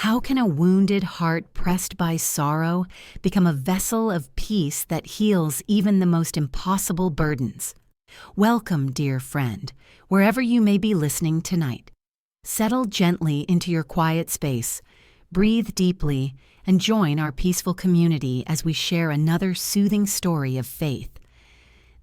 How can a wounded heart pressed by sorrow become a vessel of peace that heals even the most impossible burdens? Welcome, dear friend, wherever you may be listening tonight. Settle gently into your quiet space, breathe deeply, and join our peaceful community as we share another soothing story of faith.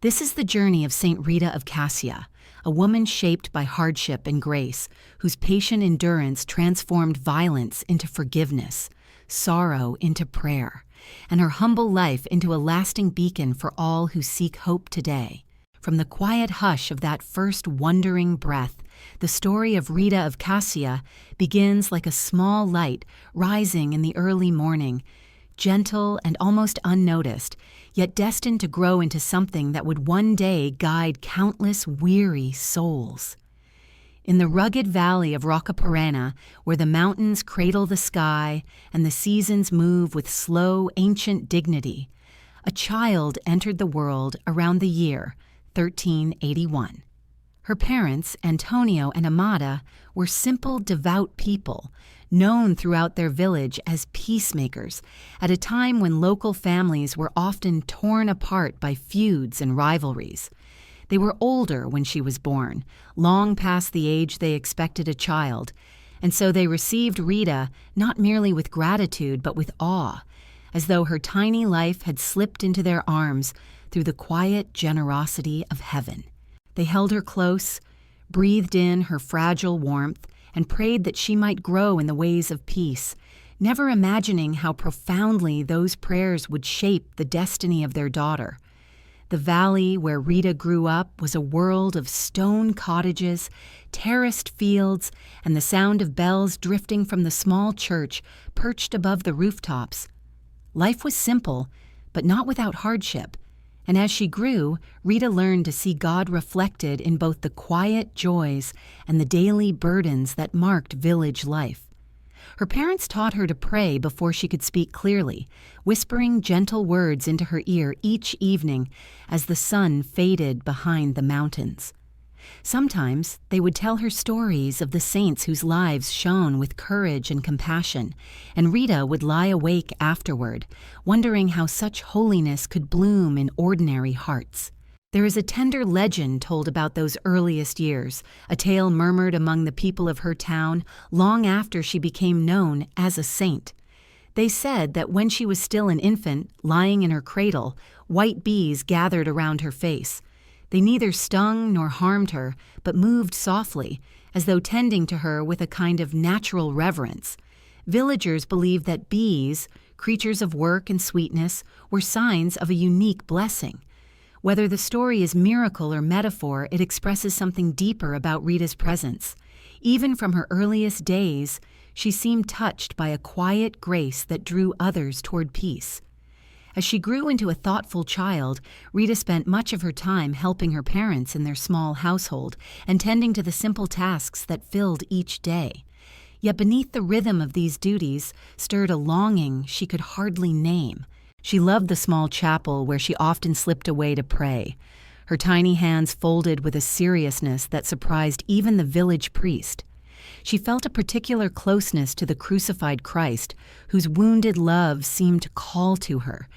This is the journey of Saint Rita of Cascia, a woman shaped by hardship and grace, whose patient endurance transformed violence into forgiveness, sorrow into prayer, and her humble life into a lasting beacon for all who seek hope today. From the quiet hush of that first wondering breath, the story of Rita of Cascia begins like a small light rising in the early morning, gentle and almost unnoticed, yet destined to grow into something that would one day guide countless weary souls. In the rugged valley of Roccaporena, where the mountains cradle the sky and the seasons move with slow, ancient dignity, a child entered the world around the year 1381. Her parents, Antonio and Amata, were simple, devout people, known throughout their village as peacemakers, at a time when local families were often torn apart by feuds and rivalries. They were older when she was born, long past the age they expected a child, and so they received Rita not merely with gratitude but with awe, as though her tiny life had slipped into their arms through the quiet generosity of heaven. They held her close, breathed in her fragile warmth, and prayed that she might grow in the ways of peace, never imagining how profoundly those prayers would shape the destiny of their daughter. The valley where Rita grew up was a world of stone cottages, terraced fields, and the sound of bells drifting from the small church perched above the rooftops. Life was simple, but not without hardship. And as she grew, Rita learned to see God reflected in both the quiet joys and the daily burdens that marked village life. Her parents taught her to pray before she could speak clearly, whispering gentle words into her ear each evening as the sun faded behind the mountains. Sometimes they would tell her stories of the saints whose lives shone with courage and compassion, and Rita would lie awake afterward, wondering how such holiness could bloom in ordinary hearts. There is a tender legend told about those earliest years, a tale murmured among the people of her town long after she became known as a saint. They said that when she was still an infant, lying in her cradle, white bees gathered around her face. They neither stung nor harmed her, but moved softly, as though tending to her with a kind of natural reverence. Villagers believed that bees, creatures of work and sweetness, were signs of a unique blessing. Whether the story is miracle or metaphor, it expresses something deeper about Rita's presence. Even from her earliest days, she seemed touched by a quiet grace that drew others toward peace. As she grew into a thoughtful child, Rita spent much of her time helping her parents in their small household and tending to the simple tasks that filled each day. Yet beneath the rhythm of these duties stirred a longing she could hardly name. She loved the small chapel where she often slipped away to pray, her tiny hands folded with a seriousness that surprised even the village priest. She felt a particular closeness to the crucified Christ, whose wounded love seemed to call to her,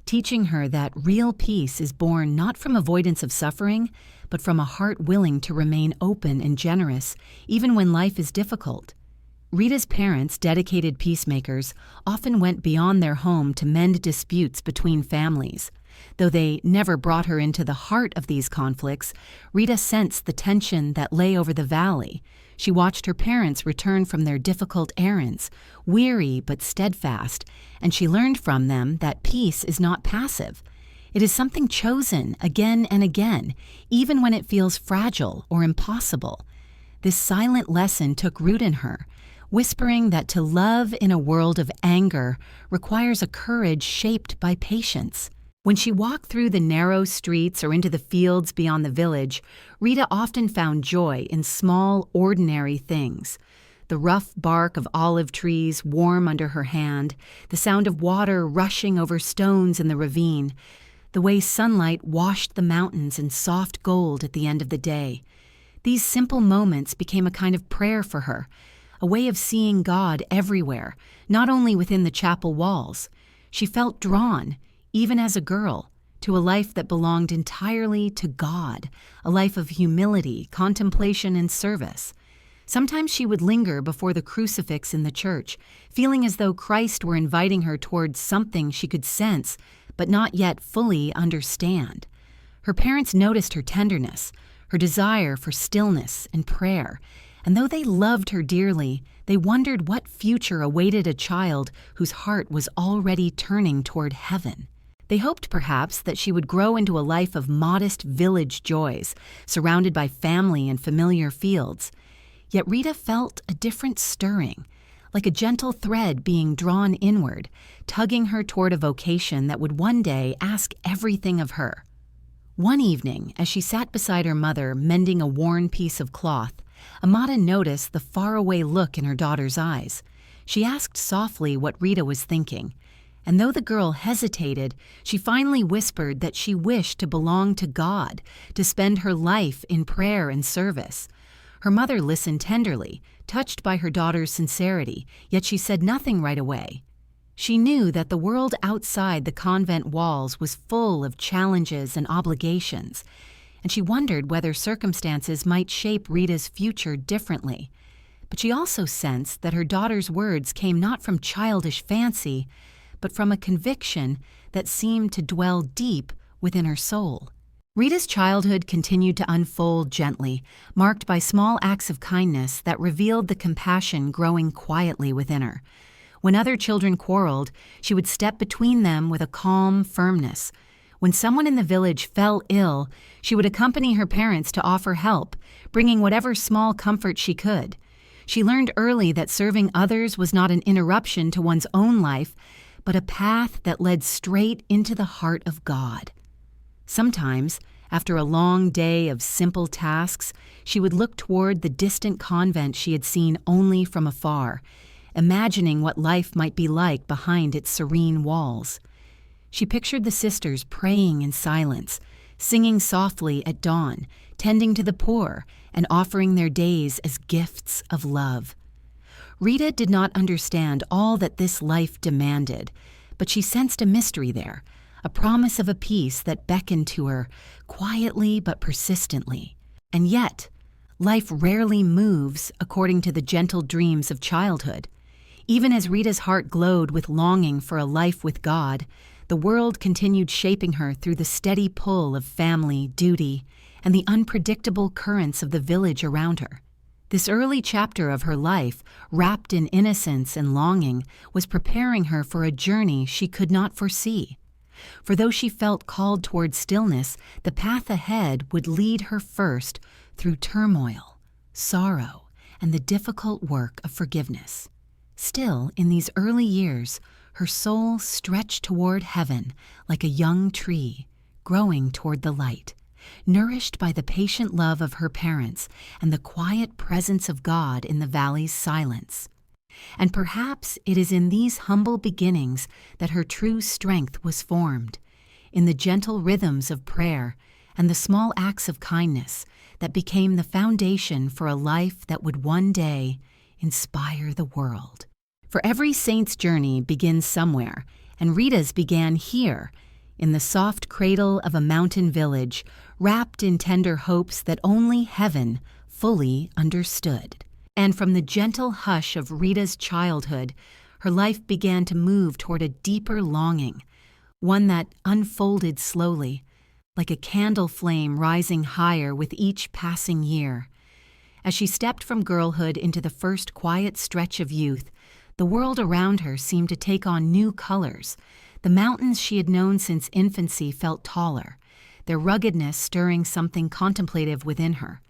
teaching her that real peace is born not from avoidance of suffering, but from a heart willing to remain open and generous, even when life is difficult. Rita's parents, dedicated peacemakers, often went beyond their home to mend disputes between families. Though they never brought her into the heart of these conflicts, Rita sensed the tension that lay over the valley. She watched her parents return from their difficult errands, weary but steadfast, and she learned from them that peace is not passive. It is something chosen again and again, even when it feels fragile or impossible. This silent lesson took root in her, whispering that to love in a world of anger requires a courage shaped by patience. When she walked through the narrow streets or into the fields beyond the village, Rita often found joy in small, ordinary things. The rough bark of olive trees warm under her hand, the sound of water rushing over stones in the ravine, the way sunlight washed the mountains in soft gold at the end of the day. These simple moments became a kind of prayer for her, a way of seeing God everywhere, not only within the chapel walls. She felt drawn, even as a girl, to a life that belonged entirely to God, a life of humility, contemplation, and service. Sometimes she would linger before the crucifix in the church, feeling as though Christ were inviting her towards something she could sense, but not yet fully understand. Her parents noticed her tenderness, her desire for stillness and prayer, and though they loved her dearly, they wondered what future awaited a child whose heart was already turning toward heaven. They hoped perhaps that she would grow into a life of modest village joys, surrounded by family and familiar fields. Yet Rita felt a different stirring, like a gentle thread being drawn inward, tugging her toward a vocation that would one day ask everything of her. One evening, as she sat beside her mother mending a worn piece of cloth, Amata noticed the faraway look in her daughter's eyes. She asked softly what Rita was thinking, and though the girl hesitated, she finally whispered that she wished to belong to God, to spend her life in prayer and service. Her mother listened tenderly, touched by her daughter's sincerity, yet she said nothing right away. She knew that the world outside the convent walls was full of challenges and obligations, and she wondered whether circumstances might shape Rita's future differently. But she also sensed that her daughter's words came not from childish fancy, but from a conviction that seemed to dwell deep within her soul. Rita's childhood continued to unfold gently, marked by small acts of kindness that revealed the compassion growing quietly within her. When other children quarreled, she would step between them with a calm firmness. When someone in the village fell ill, she would accompany her parents to offer help, bringing whatever small comfort she could. She learned early that serving others was not an interruption to one's own life, but a path that led straight into the heart of God. Sometimes, after a long day of simple tasks, she would look toward the distant convent she had seen only from afar, imagining what life might be like behind its serene walls. She pictured the sisters praying in silence, singing softly at dawn, tending to the poor, and offering their days as gifts of love. Rita did not understand all that this life demanded, but she sensed a mystery there, a promise of a peace that beckoned to her, quietly but persistently. And yet, life rarely moves according to the gentle dreams of childhood. Even as Rita's heart glowed with longing for a life with God, the world continued shaping her through the steady pull of family, duty, and the unpredictable currents of the village around her. This early chapter of her life, wrapped in innocence and longing, was preparing her for a journey she could not foresee. For though she felt called toward stillness, the path ahead would lead her first through turmoil, sorrow, and the difficult work of forgiveness. Still, in these early years, her soul stretched toward heaven like a young tree, growing toward the light, nourished by the patient love of her parents and the quiet presence of God in the valley's silence. And perhaps it is in these humble beginnings that her true strength was formed, in the gentle rhythms of prayer and the small acts of kindness that became the foundation for a life that would one day inspire the world. For every saint's journey begins somewhere, and Rita's began here, in the soft cradle of a mountain village, wrapped in tender hopes that only heaven fully understood. And from the gentle hush of Rita's childhood, her life began to move toward a deeper longing, one that unfolded slowly, like a candle flame rising higher with each passing year. As she stepped from girlhood into the first quiet stretch of youth, the world around her seemed to take on new colors. The mountains she had known since infancy felt taller, their ruggedness stirring something contemplative within her.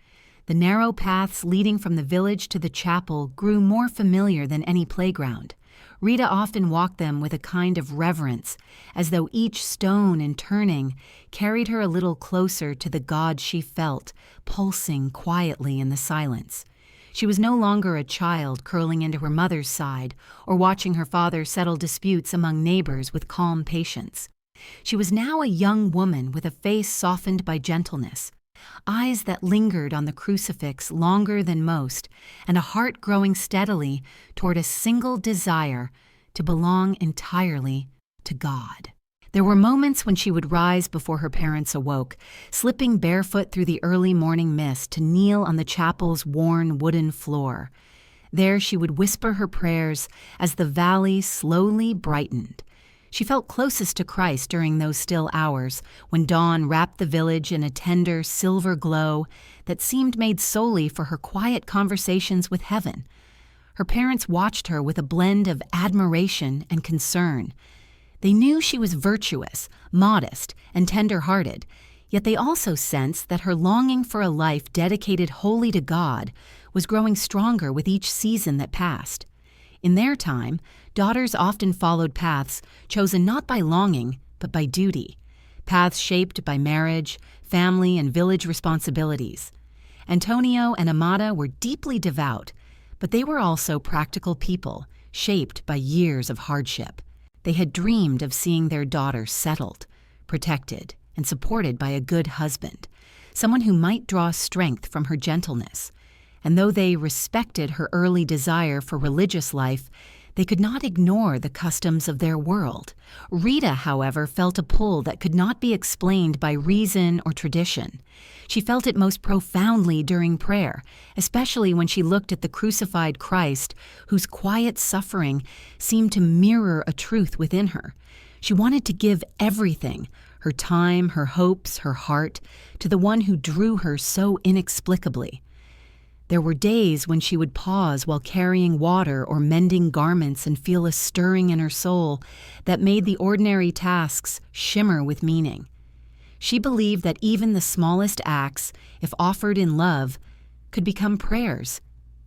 The narrow paths leading from the village to the chapel grew more familiar than any playground. Rita often walked them with a kind of reverence, as though each stone and turning carried her a little closer to the God she felt, pulsing quietly in the silence. She was no longer a child curling into her mother's side or watching her father settle disputes among neighbors with calm patience. She was now a young woman with a face softened by gentleness, eyes that lingered on the crucifix longer than most, and a heart growing steadily toward a single desire to belong entirely to God. There were moments when she would rise before her parents awoke, slipping barefoot through the early morning mist to kneel on the chapel's worn wooden floor. There she would whisper her prayers as the valley slowly brightened. She felt closest to Christ during those still hours, when dawn wrapped the village in a tender silver glow that seemed made solely for her quiet conversations with heaven. Her parents watched her with a blend of admiration and concern. They knew she was virtuous, modest, and tender-hearted, yet they also sensed that her longing for a life dedicated wholly to God was growing stronger with each season that passed. In their time, daughters often followed paths chosen not by longing, but by duty, paths shaped by marriage, family, and village responsibilities. Antonio and Amata were deeply devout, but they were also practical people, shaped by years of hardship. They had dreamed of seeing their daughter settled, protected, and supported by a good husband, someone who might draw strength from her gentleness. And though they respected her early desire for religious life, they could not ignore the customs of their world. Rita, however, felt a pull that could not be explained by reason or tradition. She felt it most profoundly during prayer, especially when she looked at the crucified Christ, whose quiet suffering seemed to mirror a truth within her. She wanted to give everything, her time, her hopes, her heart, to the one who drew her so inexplicably. There were days when she would pause while carrying water or mending garments and feel a stirring in her soul that made the ordinary tasks shimmer with meaning. She believed that even the smallest acts, if offered in love, could become prayers.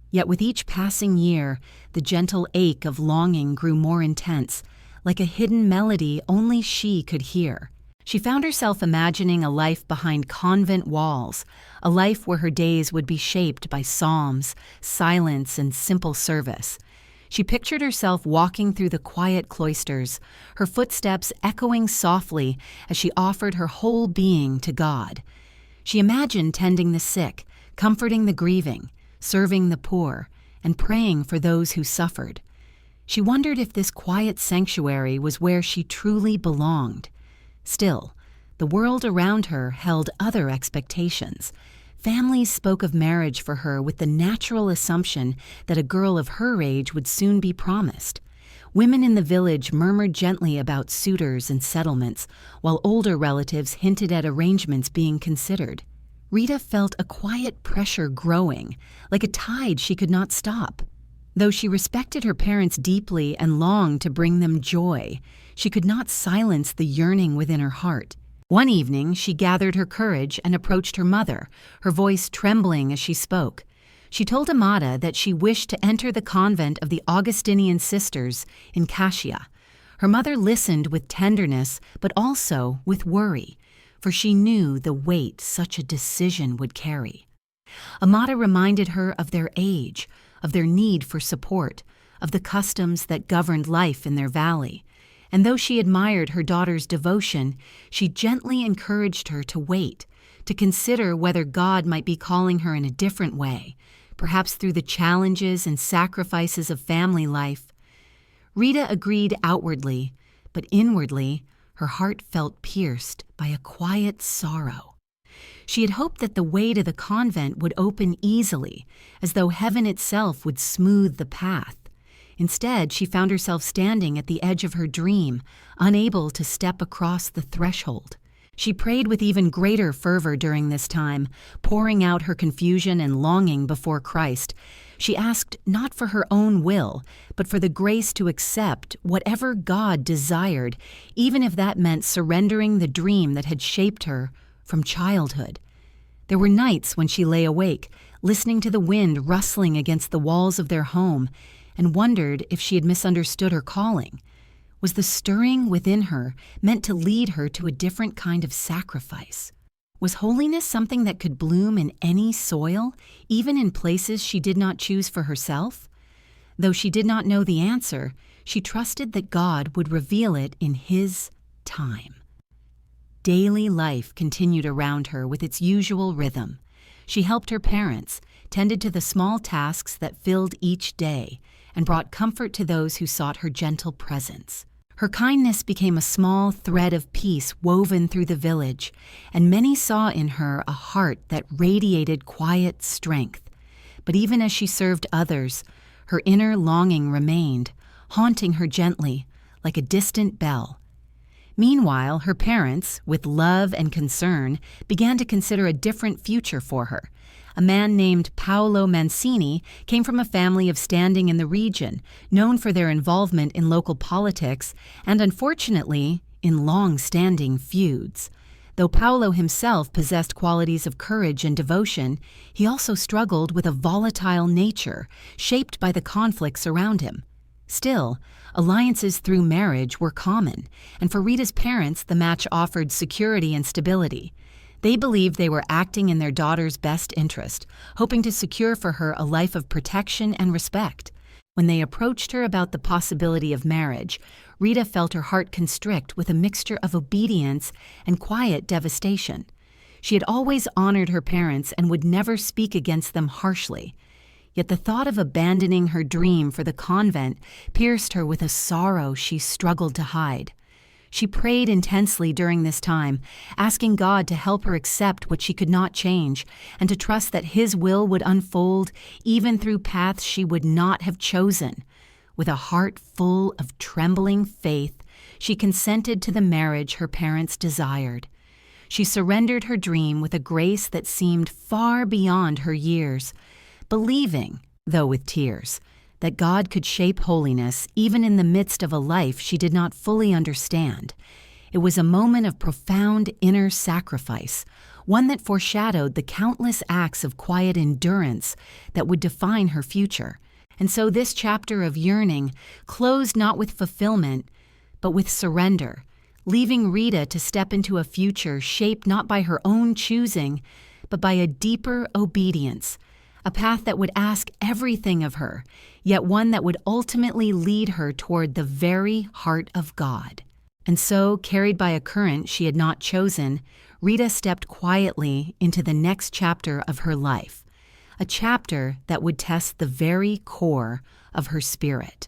Yet with each passing year, the gentle ache of longing grew more intense, like a hidden melody only she could hear. She found herself imagining a life behind convent walls, a life where her days would be shaped by psalms, silence, and simple service. She pictured herself walking through the quiet cloisters, her footsteps echoing softly as she offered her whole being to God. She imagined tending the sick, comforting the grieving, serving the poor, and praying for those who suffered. She wondered if this quiet sanctuary was where she truly belonged. Still, the world around her held other expectations. Families spoke of marriage for her with the natural assumption that a girl of her age would soon be promised. Women in the village murmured gently about suitors and settlements, while older relatives hinted at arrangements being considered. Rita felt a quiet pressure growing, like a tide she could not stop. Though she respected her parents deeply and longed to bring them joy, she could not silence the yearning within her heart. One evening, she gathered her courage and approached her mother, her voice trembling as she spoke. She told Amata that she wished to enter the convent of the Augustinian sisters in Cascia. Her mother listened with tenderness, but also with worry, for she knew the weight such a decision would carry. Amata reminded her of their age, of their need for support, of the customs that governed life in their valley. And though she admired her daughter's devotion, she gently encouraged her to wait, to consider whether God might be calling her in a different way, perhaps through the challenges and sacrifices of family life. Rita agreed outwardly, but inwardly, her heart felt pierced by a quiet sorrow. She had hoped that the way to the convent would open easily, as though heaven itself would smooth the path. Instead, she found herself standing at the edge of her dream, unable to step across the threshold. She prayed with even greater fervor during this time, pouring out her confusion and longing before Christ. She asked not for her own will, but for the grace to accept whatever God desired, even if that meant surrendering the dream that had shaped her from childhood. There were nights when she lay awake, listening to the wind rustling against the walls of their home, and wondered if she had misunderstood her calling. Was the stirring within her meant to lead her to a different kind of sacrifice? Was holiness something that could bloom in any soil, even in places she did not choose for herself? Though she did not know the answer, she trusted that God would reveal it in His time. Daily life continued around her with its usual rhythm. She helped her parents, tended to the small tasks that filled each day, and brought comfort to those who sought her gentle presence. Her kindness became a small thread of peace woven through the village, and many saw in her a heart that radiated quiet strength. But even as she served others, her inner longing remained, haunting her gently, like a distant bell. Meanwhile, her parents, with love and concern, began to consider a different future for her. A man named Paolo Mancini came from a family of standing in the region, known for their involvement in local politics and, unfortunately, in long-standing feuds. Though Paolo himself possessed qualities of courage and devotion, he also struggled with a volatile nature, shaped by the conflicts around him. Still, alliances through marriage were common, and for Rita's parents the match offered security and stability. They believed they were acting in their daughter's best interest, hoping to secure for her a life of protection and respect. When they approached her about the possibility of marriage, Rita felt her heart constrict with a mixture of obedience and quiet devastation. She had always honored her parents and would never speak against them harshly. Yet the thought of abandoning her dream for the convent pierced her with a sorrow she struggled to hide. She prayed intensely during this time, asking God to help her accept what she could not change and to trust that His will would unfold even through paths she would not have chosen. With a heart full of trembling faith, she consented to the marriage her parents desired. She surrendered her dream with a grace that seemed far beyond her years, believing, though with tears, that God could shape holiness even in the midst of a life she did not fully understand. It was a moment of profound inner sacrifice, one that foreshadowed the countless acts of quiet endurance that would define her future. And so this chapter of yearning closed not with fulfillment, but with surrender, leaving Rita to step into a future shaped not by her own choosing, but by a deeper obedience, a path that would ask everything of her, yet one that would ultimately lead her toward the very heart of God. And so, carried by a current she had not chosen, Rita stepped quietly into the next chapter of her life, a chapter that would test the very core of her spirit.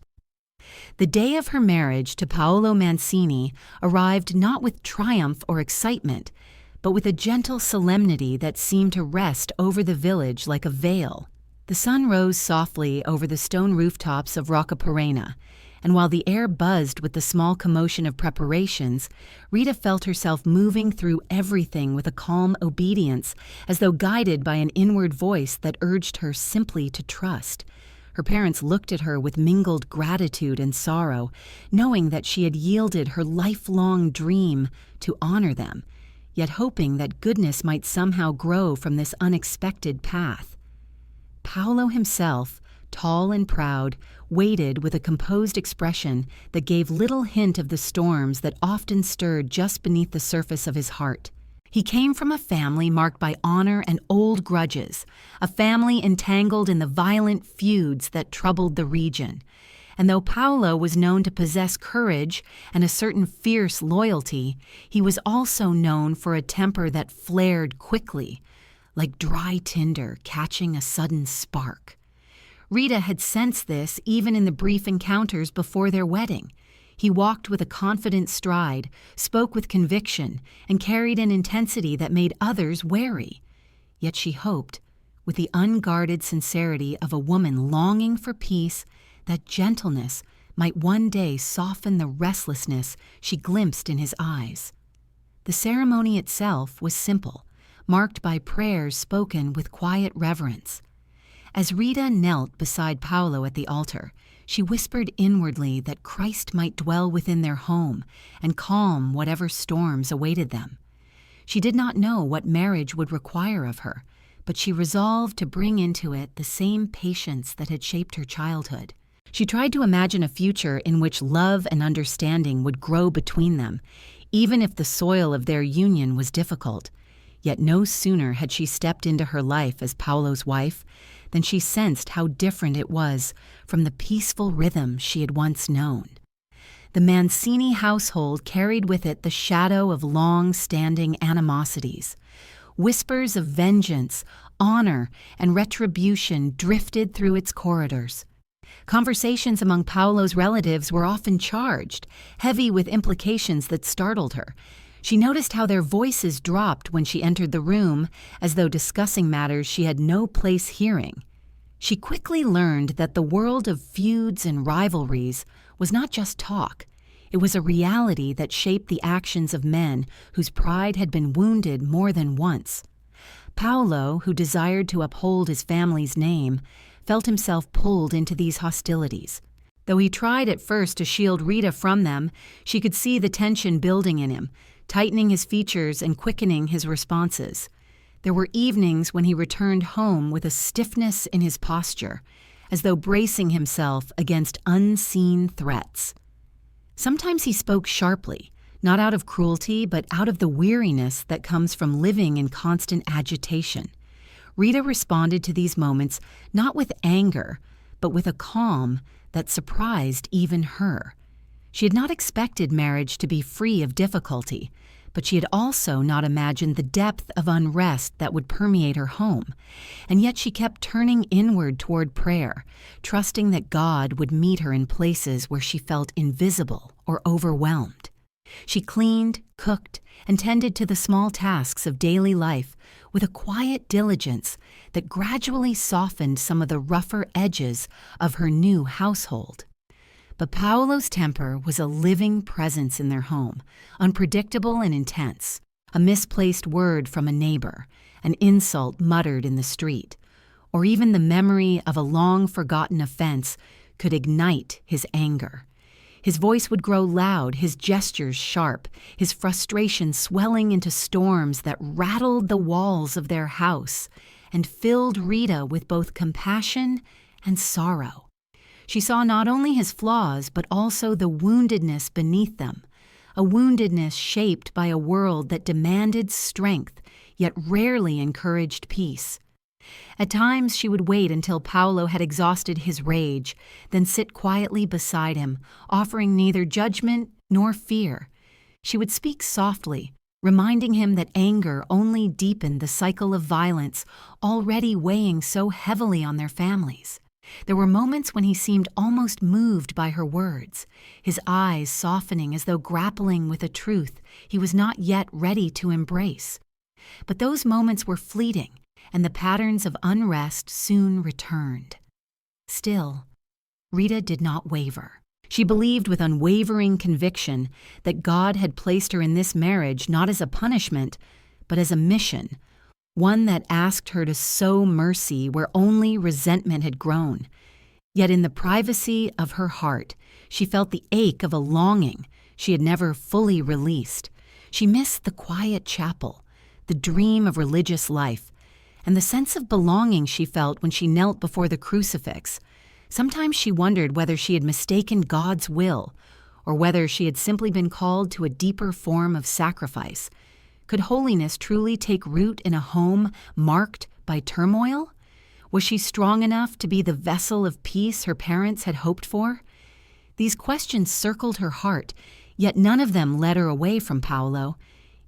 The day of her marriage to Paolo Mancini arrived not with triumph or excitement, but with a gentle solemnity that seemed to rest over the village like a veil. The sun rose softly over the stone rooftops of Roccaporena, and while the air buzzed with the small commotion of preparations, Rita felt herself moving through everything with a calm obedience, as though guided by an inward voice that urged her simply to trust. Her parents looked at her with mingled gratitude and sorrow, knowing that she had yielded her lifelong dream to honor them, yet hoping that goodness might somehow grow from this unexpected path. Paolo himself, tall and proud, waited with a composed expression that gave little hint of the storms that often stirred just beneath the surface of his heart. He came from a family marked by honor and old grudges, a family entangled in the violent feuds that troubled the region. And though Paolo was known to possess courage and a certain fierce loyalty, he was also known for a temper that flared quickly, like dry tinder catching a sudden spark. Rita had sensed this even in the brief encounters before their wedding. He walked with a confident stride, spoke with conviction, and carried an intensity that made others wary. Yet she hoped, with the unguarded sincerity of a woman longing for peace, that gentleness might one day soften the restlessness she glimpsed in his eyes. The ceremony itself was simple, marked by prayers spoken with quiet reverence. As Rita knelt beside Paolo at the altar, she whispered inwardly that Christ might dwell within their home and calm whatever storms awaited them. She did not know what marriage would require of her, but she resolved to bring into it the same patience that had shaped her childhood. She tried to imagine a future in which love and understanding would grow between them, even if the soil of their union was difficult. Yet no sooner had she stepped into her life as Paolo's wife than she sensed how different it was from the peaceful rhythm she had once known. The Mancini household carried with it the shadow of long-standing animosities. Whispers of vengeance, honor, and retribution drifted through its corridors. Conversations among Paolo's relatives were often charged, heavy with implications that startled her. She noticed how their voices dropped when she entered the room, as though discussing matters she had no place hearing. She quickly learned that the world of feuds and rivalries was not just talk. It was a reality that shaped the actions of men whose pride had been wounded more than once. Paolo, who desired to uphold his family's name, felt himself pulled into these hostilities. Though he tried at first to shield Rita from them, she could see the tension building in him, tightening his features and quickening his responses. There were evenings when he returned home with a stiffness in his posture, as though bracing himself against unseen threats. Sometimes he spoke sharply, not out of cruelty, but out of the weariness that comes from living in constant agitation. Rita responded to these moments not with anger, but with a calm that surprised even her. She had not expected marriage to be free of difficulty, but she had also not imagined the depth of unrest that would permeate her home, and yet she kept turning inward toward prayer, trusting that God would meet her in places where she felt invisible or overwhelmed. She cleaned, cooked, and tended to the small tasks of daily life with a quiet diligence that gradually softened some of the rougher edges of her new household. But Paolo's temper was a living presence in their home, unpredictable and intense. A misplaced word from a neighbor, an insult muttered in the street, or even the memory of a long-forgotten offense could ignite his anger. His voice would grow loud, his gestures sharp, his frustration swelling into storms that rattled the walls of their house and filled Rita with both compassion and sorrow. She saw not only his flaws, but also the woundedness beneath them, a woundedness shaped by a world that demanded strength, yet rarely encouraged peace. At times she would wait until Paolo had exhausted his rage, then sit quietly beside him, offering neither judgment nor fear. She would speak softly, reminding him that anger only deepened the cycle of violence already weighing so heavily on their families. There were moments when he seemed almost moved by her words, his eyes softening as though grappling with a truth he was not yet ready to embrace. But those moments were fleeting, and the patterns of unrest soon returned. Still, Rita did not waver. She believed with unwavering conviction that God had placed her in this marriage not as a punishment, but as a mission, one that asked her to sow mercy where only resentment had grown. Yet in the privacy of her heart, she felt the ache of a longing she had never fully released. She missed the quiet chapel, the dream of religious life, and the sense of belonging she felt when she knelt before the crucifix. Sometimes she wondered whether she had mistaken God's will, or whether she had simply been called to a deeper form of sacrifice. Could holiness truly take root in a home marked by turmoil? Was she strong enough to be the vessel of peace her parents had hoped for? These questions circled her heart, yet none of them led her away from Paolo.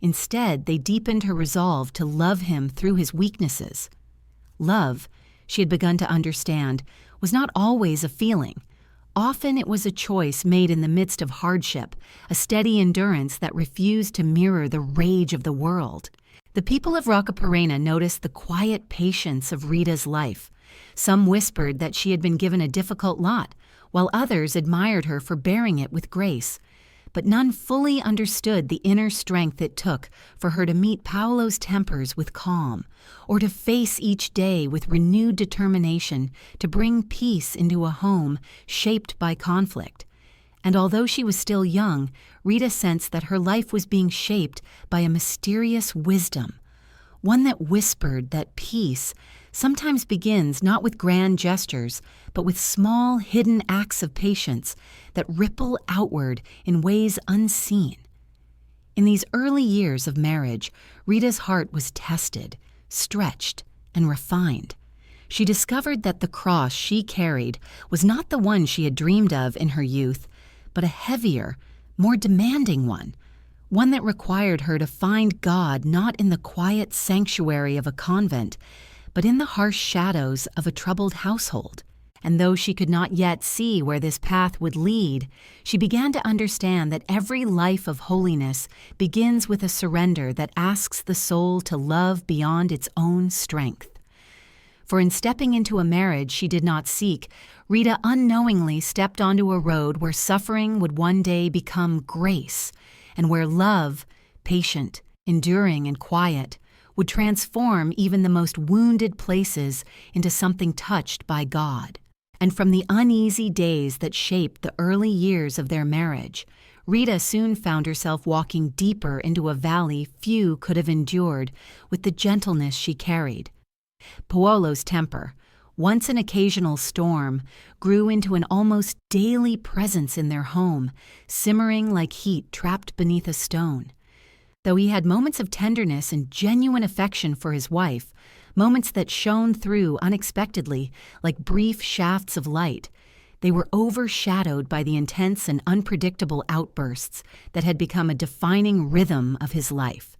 Instead, they deepened her resolve to love him through his weaknesses. Love, she had begun to understand, was not always a feeling. Often it was a choice made in the midst of hardship, a steady endurance that refused to mirror the rage of the world. The people of Roccaporena noticed the quiet patience of Rita's life. Some whispered that she had been given a difficult lot, while others admired her for bearing it with grace. But none fully understood the inner strength it took for her to meet Paolo's tempers with calm, or to face each day with renewed determination to bring peace into a home shaped by conflict. And although she was still young, Rita sensed that her life was being shaped by a mysterious wisdom, one that whispered that peace sometimes begins not with grand gestures, but with small, hidden acts of patience that ripple outward in ways unseen. In these early years of marriage, Rita's heart was tested, stretched, and refined. She discovered that the cross she carried was not the one she had dreamed of in her youth, but a heavier, more demanding one that required her to find God not in the quiet sanctuary of a convent, but in the harsh shadows of a troubled household. And though she could not yet see where this path would lead, she began to understand that every life of holiness begins with a surrender that asks the soul to love beyond its own strength. For in stepping into a marriage she did not seek, Rita unknowingly stepped onto a road where suffering would one day become grace, and where love, patient, enduring, and quiet, would transform even the most wounded places into something touched by God. And from the uneasy days that shaped the early years of their marriage, Rita soon found herself walking deeper into a valley few could have endured with the gentleness she carried. Paolo's temper, once an occasional storm, grew into an almost daily presence in their home, simmering like heat trapped beneath a stone. Though he had moments of tenderness and genuine affection for his wife, moments that shone through unexpectedly like brief shafts of light, they were overshadowed by the intense and unpredictable outbursts that had become a defining rhythm of his life.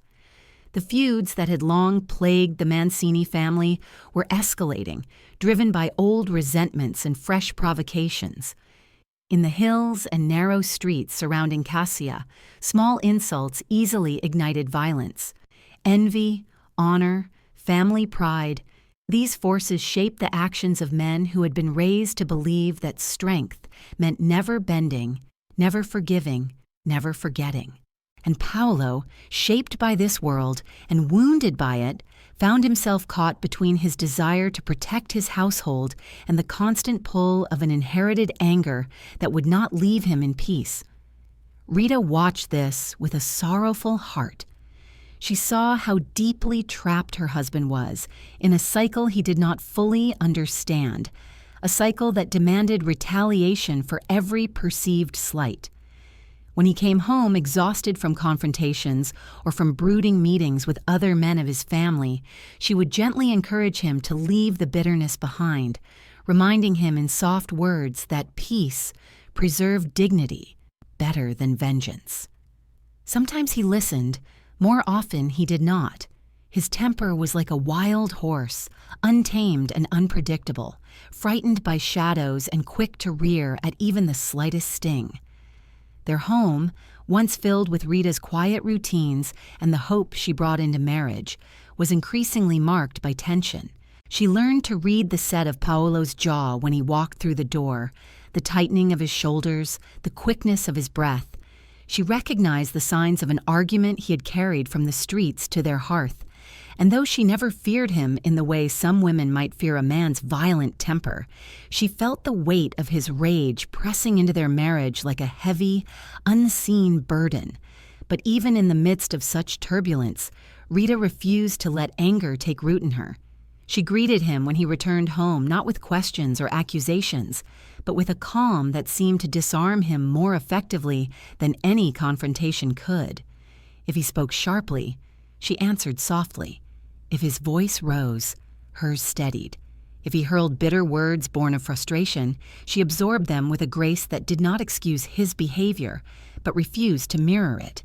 The feuds that had long plagued the Mancini family were escalating, driven by old resentments and fresh provocations. In the hills and narrow streets surrounding Cascia, small insults easily ignited violence. Envy, honor, family pride, these forces shaped the actions of men who had been raised to believe that strength meant never bending, never forgiving, never forgetting. And Paolo, shaped by this world and wounded by it, found himself caught between his desire to protect his household and the constant pull of an inherited anger that would not leave him in peace. Rita watched this with a sorrowful heart. She saw how deeply trapped her husband was in a cycle he did not fully understand, a cycle that demanded retaliation for every perceived slight. When he came home exhausted from confrontations or from brooding meetings with other men of his family, she would gently encourage him to leave the bitterness behind, reminding him in soft words that peace preserved dignity better than vengeance. Sometimes he listened, more often he did not. His temper was like a wild horse, untamed and unpredictable, frightened by shadows and quick to rear at even the slightest sting. Their home, once filled with Rita's quiet routines and the hope she brought into marriage, was increasingly marked by tension. She learned to read the set of Paolo's jaw when he walked through the door, the tightening of his shoulders, the quickness of his breath. She recognized the signs of an argument he had carried from the streets to their hearth, and though she never feared him in the way some women might fear a man's violent temper, she felt the weight of his rage pressing into their marriage like a heavy, unseen burden. But even in the midst of such turbulence, Rita refused to let anger take root in her. She greeted him when he returned home not with questions or accusations, but with a calm that seemed to disarm him more effectively than any confrontation could. If he spoke sharply, she answered softly. If his voice rose, hers steadied. If he hurled bitter words born of frustration, she absorbed them with a grace that did not excuse his behavior, but refused to mirror it.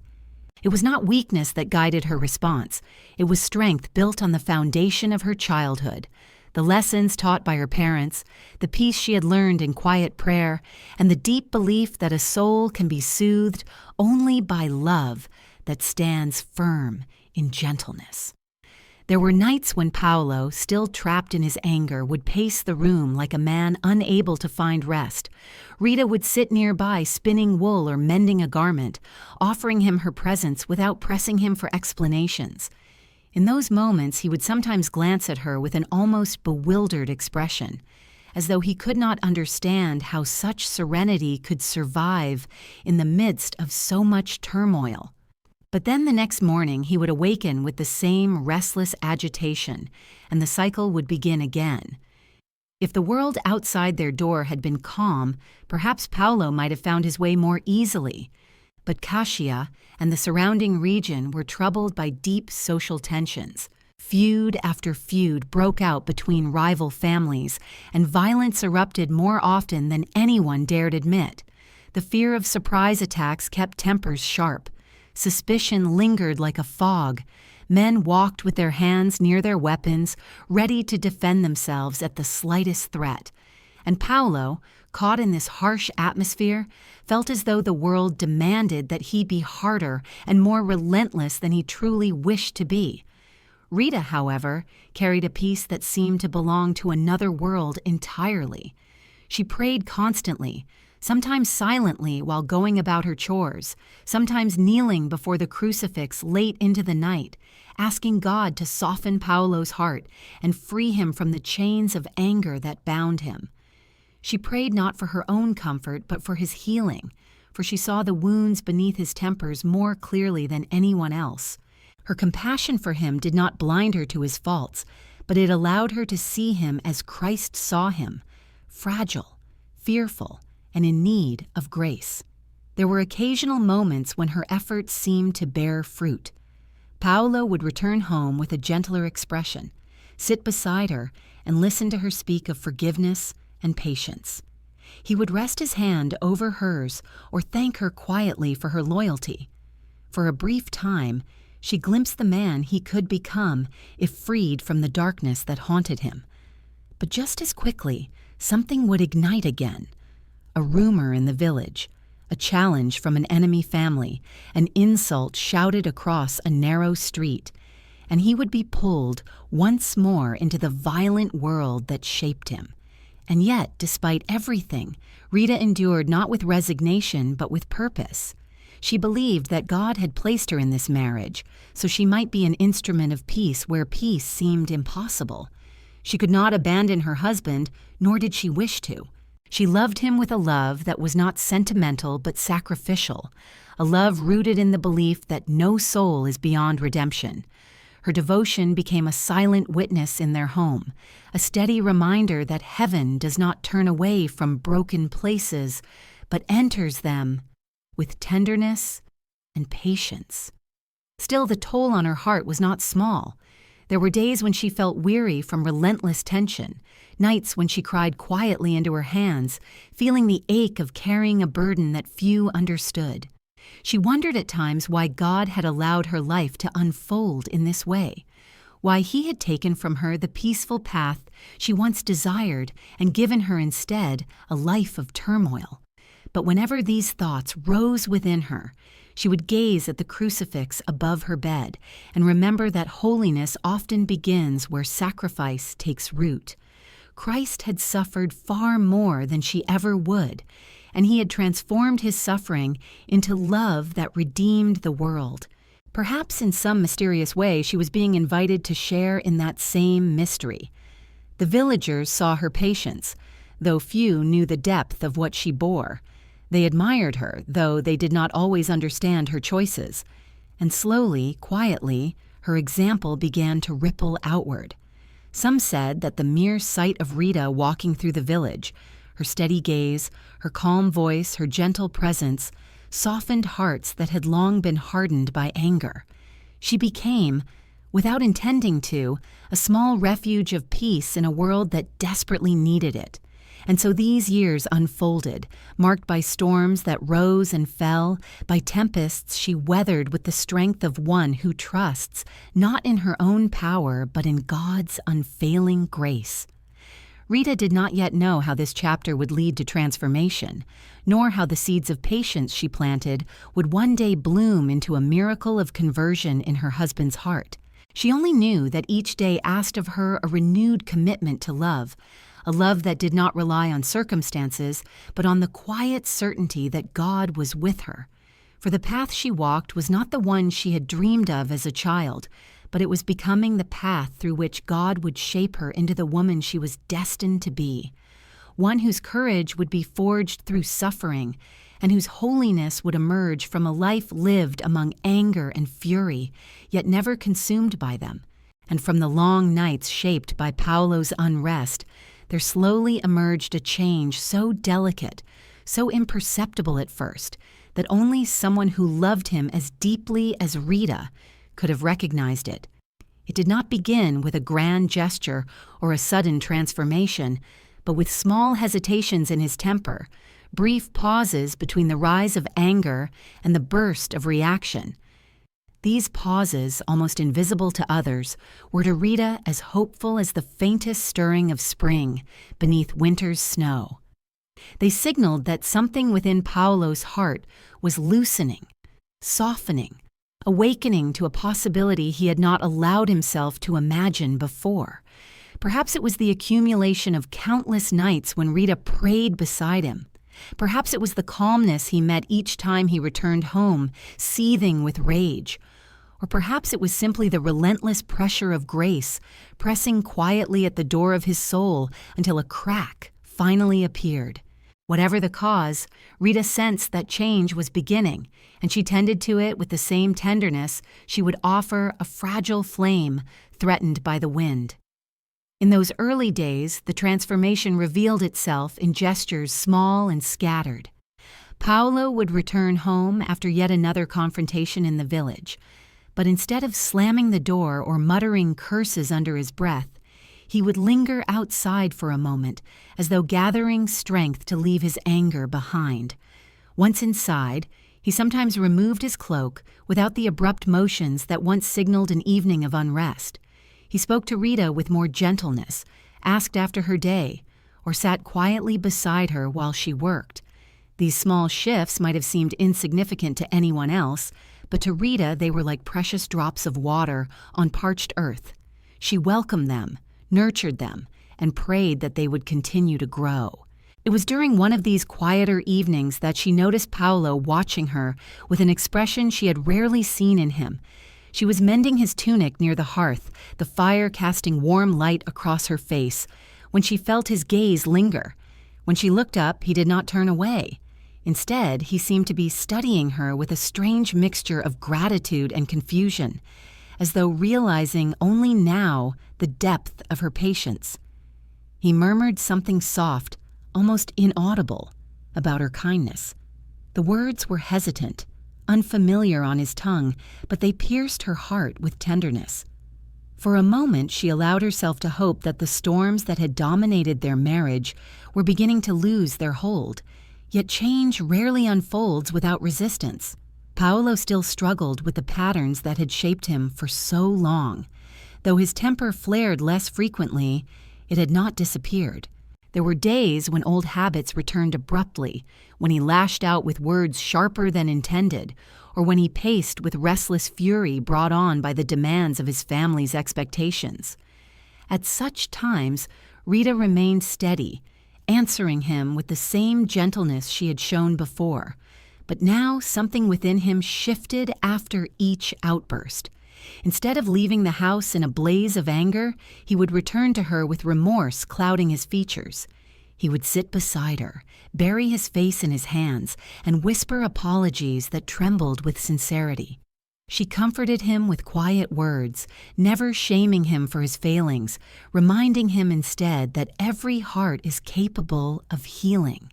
It was not weakness that guided her response. It was strength built on the foundation of her childhood, the lessons taught by her parents, the peace she had learned in quiet prayer, and the deep belief that a soul can be soothed only by love that stands firm in gentleness. There were nights when Paolo, still trapped in his anger, would pace the room like a man unable to find rest. Rita would sit nearby spinning wool or mending a garment, offering him her presence without pressing him for explanations. In those moments, he would sometimes glance at her with an almost bewildered expression, as though he could not understand how such serenity could survive in the midst of so much turmoil. But then the next morning he would awaken with the same restless agitation, and the cycle would begin again. If the world outside their door had been calm, perhaps Paolo might have found his way more easily. But Cascia and the surrounding region were troubled by deep social tensions. Feud after feud broke out between rival families, and violence erupted more often than anyone dared admit. The fear of surprise attacks kept tempers sharp. Suspicion lingered like a fog. Men walked with their hands near their weapons, ready to defend themselves at the slightest threat. And Paolo, caught in this harsh atmosphere, felt as though the world demanded that he be harder and more relentless than he truly wished to be. Rita, however, carried a peace that seemed to belong to another world entirely. She prayed constantly, sometimes silently while going about her chores, sometimes kneeling before the crucifix late into the night, asking God to soften Paolo's heart and free him from the chains of anger that bound him. She prayed not for her own comfort, but for his healing, for she saw the wounds beneath his tempers more clearly than anyone else. Her compassion for him did not blind her to his faults, but it allowed her to see him as Christ saw him, fragile, fearful, and in need of grace. There were occasional moments when her efforts seemed to bear fruit. Paolo would return home with a gentler expression, sit beside her, and listen to her speak of forgiveness and patience. He would rest his hand over hers or thank her quietly for her loyalty. For a brief time, she glimpsed the man he could become if freed from the darkness that haunted him. But just as quickly, something would ignite again. A rumor in the village, a challenge from an enemy family, an insult shouted across a narrow street, and he would be pulled once more into the violent world that shaped him. And yet, despite everything, Rita endured not with resignation but with purpose. She believed that God had placed her in this marriage, so she might be an instrument of peace where peace seemed impossible. She could not abandon her husband, nor did she wish to. She loved him with a love that was not sentimental but sacrificial, a love rooted in the belief that no soul is beyond redemption. Her devotion became a silent witness in their home, a steady reminder that heaven does not turn away from broken places, but enters them with tenderness and patience. Still, the toll on her heart was not small. There were days when she felt weary from relentless tension, nights when she cried quietly into her hands, feeling the ache of carrying a burden that few understood. She wondered at times why God had allowed her life to unfold in this way, why he had taken from her the peaceful path she once desired and given her instead a life of turmoil. But whenever these thoughts rose within her, she would gaze at the crucifix above her bed and remember that holiness often begins where sacrifice takes root. Christ had suffered far more than she ever would, and he had transformed his suffering into love that redeemed the world. Perhaps in some mysterious way she was being invited to share in that same mystery. The villagers saw her patience, though few knew the depth of what she bore. They admired her, though they did not always understand her choices. And slowly, quietly, her example began to ripple outward. Some said that the mere sight of Rita walking through the village, her steady gaze, her calm voice, her gentle presence, softened hearts that had long been hardened by anger. She became, without intending to, a small refuge of peace in a world that desperately needed it. And so these years unfolded, marked by storms that rose and fell, by tempests she weathered with the strength of one who trusts, not in her own power, but in God's unfailing grace. Rita did not yet know how this chapter would lead to transformation, nor how the seeds of patience she planted would one day bloom into a miracle of conversion in her husband's heart. She only knew that each day asked of her a renewed commitment to love, a love that did not rely on circumstances, but on the quiet certainty that God was with her. For the path she walked was not the one she had dreamed of as a child, but it was becoming the path through which God would shape her into the woman she was destined to be, one whose courage would be forged through suffering, and whose holiness would emerge from a life lived among anger and fury, yet never consumed by them. And from the long nights shaped by Paolo's unrest, there slowly emerged a change so delicate, so imperceptible at first, that only someone who loved him as deeply as Rita could have recognized it. It did not begin with a grand gesture or a sudden transformation, but with small hesitations in his temper, brief pauses between the rise of anger and the burst of reaction. These pauses, almost invisible to others, were to Rita as hopeful as the faintest stirring of spring beneath winter's snow. They signaled that something within Paolo's heart was loosening, softening, awakening to a possibility he had not allowed himself to imagine before. Perhaps it was the accumulation of countless nights when Rita prayed beside him. Perhaps it was the calmness he met each time he returned home, seething with rage. Or perhaps it was simply the relentless pressure of grace, pressing quietly at the door of his soul until a crack finally appeared. Whatever the cause, Rita sensed that change was beginning, and she tended to it with the same tenderness she would offer a fragile flame threatened by the wind. In those early days, the transformation revealed itself in gestures small and scattered. Paolo would return home after yet another confrontation in the village, but instead of slamming the door or muttering curses under his breath, he would linger outside for a moment, as though gathering strength to leave his anger behind. Once inside, he sometimes removed his cloak without the abrupt motions that once signaled an evening of unrest. He spoke to Rita with more gentleness, asked after her day, or sat quietly beside her while she worked. These small shifts might have seemed insignificant to anyone else, but to Rita they were like precious drops of water on parched earth. She welcomed them, nurtured them, and prayed that they would continue to grow. It was during one of these quieter evenings that she noticed Paolo watching her with an expression she had rarely seen in him. She was mending his tunic near the hearth, the fire casting warm light across her face, when she felt his gaze linger. When she looked up, he did not turn away. Instead, he seemed to be studying her with a strange mixture of gratitude and confusion, as though realizing only now the depth of her patience. He murmured something soft, almost inaudible, about her kindness. The words were hesitant, unfamiliar on his tongue, but they pierced her heart with tenderness. For a moment, she allowed herself to hope that the storms that had dominated their marriage were beginning to lose their hold. Yet change rarely unfolds without resistance. Paolo still struggled with the patterns that had shaped him for so long. Though his temper flared less frequently, it had not disappeared. There were days when old habits returned abruptly, when he lashed out with words sharper than intended, or when he paced with restless fury brought on by the demands of his family's expectations. At such times, Rita remained steady, answering him with the same gentleness she had shown before. But now something within him shifted after each outburst. Instead of leaving the house in a blaze of anger, he would return to her with remorse clouding his features. He would sit beside her, bury his face in his hands, and whisper apologies that trembled with sincerity. She comforted him with quiet words, never shaming him for his failings, reminding him instead that every heart is capable of healing.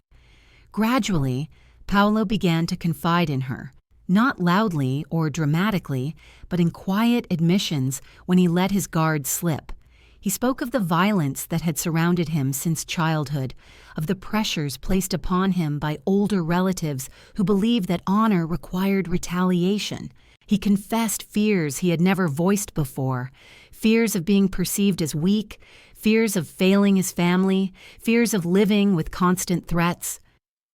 Gradually, Paolo began to confide in her, not loudly or dramatically, but in quiet admissions when he let his guard slip. He spoke of the violence that had surrounded him since childhood, of the pressures placed upon him by older relatives who believed that honor required retaliation. He confessed fears he had never voiced before, fears of being perceived as weak, fears of failing his family, fears of living with constant threats.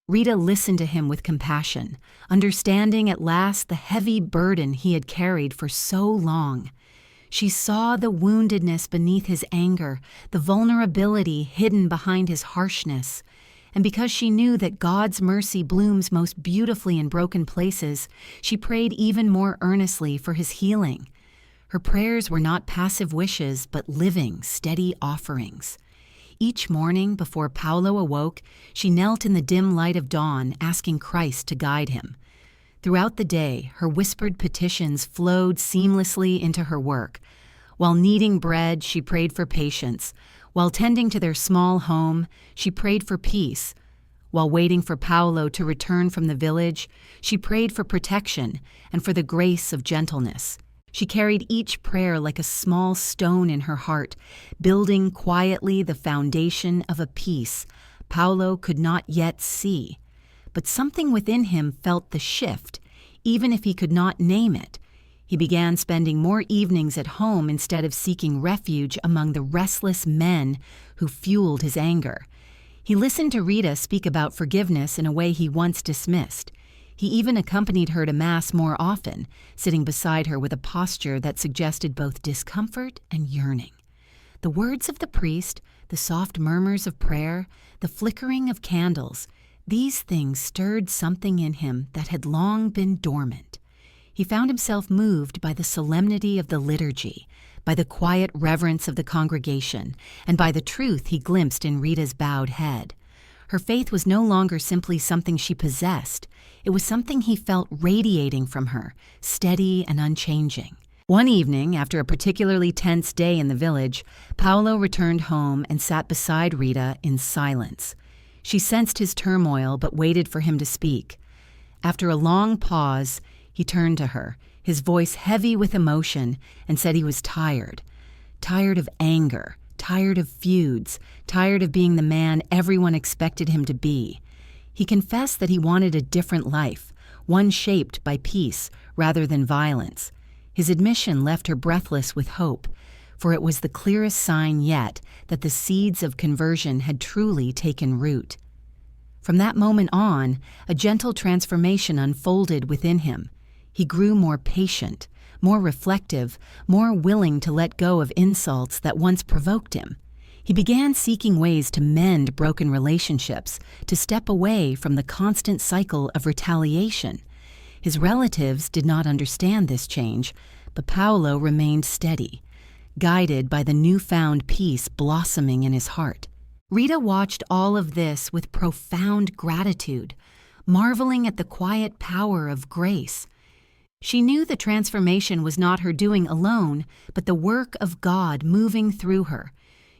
Rita listened to him with compassion, understanding at last the heavy burden he had carried for so long. She saw the woundedness beneath his anger, the vulnerability hidden behind his harshness. And because she knew that God's mercy blooms most beautifully in broken places, she prayed even more earnestly for his healing. Her prayers were not passive wishes, but living, steady offerings. Each morning, before Paolo awoke, she knelt in the dim light of dawn, asking Christ to guide him. Throughout the day, her whispered petitions flowed seamlessly into her work. While kneading bread, she prayed for patience. While tending to their small home, she prayed for peace. While waiting for Paolo to return from the village, she prayed for protection and for the grace of gentleness. She carried each prayer like a small stone in her heart, building quietly the foundation of a peace Paolo could not yet see. but something within him felt the shift, even if he could not name it. He began spending more evenings at home instead of seeking refuge among the restless men who fueled his anger. He listened to Rita speak about forgiveness in a way he once dismissed. He even accompanied her to Mass more often, sitting beside her with a posture that suggested both discomfort and yearning. The words of the priest, the soft murmurs of prayer, the flickering of candles, these things stirred something in him that had long been dormant. He found himself moved by the solemnity of the liturgy, by the quiet reverence of the congregation, and by the truth he glimpsed in Rita's bowed head. Her faith was no longer simply something she possessed. It was something he felt radiating from her, steady and unchanging. One evening, after a particularly tense day in the village, Paolo returned home and sat beside Rita in silence. She sensed his turmoil but waited for him to speak. After a long pause, he turned to her, his voice heavy with emotion, and said he was tired. Tired of anger, tired of feuds, tired of being the man everyone expected him to be. He confessed that he wanted a different life, one shaped by peace rather than violence. His admission left her breathless with hope, for it was the clearest sign yet that the seeds of conversion had truly taken root. From that moment on, a gentle transformation unfolded within him. He grew more patient, more reflective, more willing to let go of insults that once provoked him. He began seeking ways to mend broken relationships, to step away from the constant cycle of retaliation. His relatives did not understand this change, but Paolo remained steady, guided by the newfound peace blossoming in his heart. Rita watched all of this with profound gratitude, marveling at the quiet power of grace. She knew the transformation was not her doing alone, but the work of God moving through her,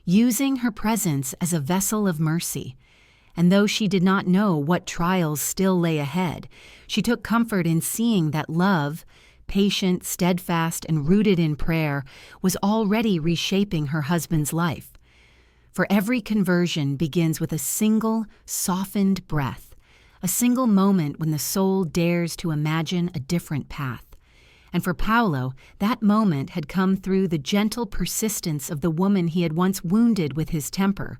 using her presence as a vessel of mercy. And though she did not know what trials still lay ahead, she took comfort in seeing that love, patient, steadfast, and rooted in prayer, was already reshaping her husband's life. For every conversion begins with a single, softened breath, a single moment when the soul dares to imagine a different path. And for Paolo, that moment had come through the gentle persistence of the woman he had once wounded with his temper,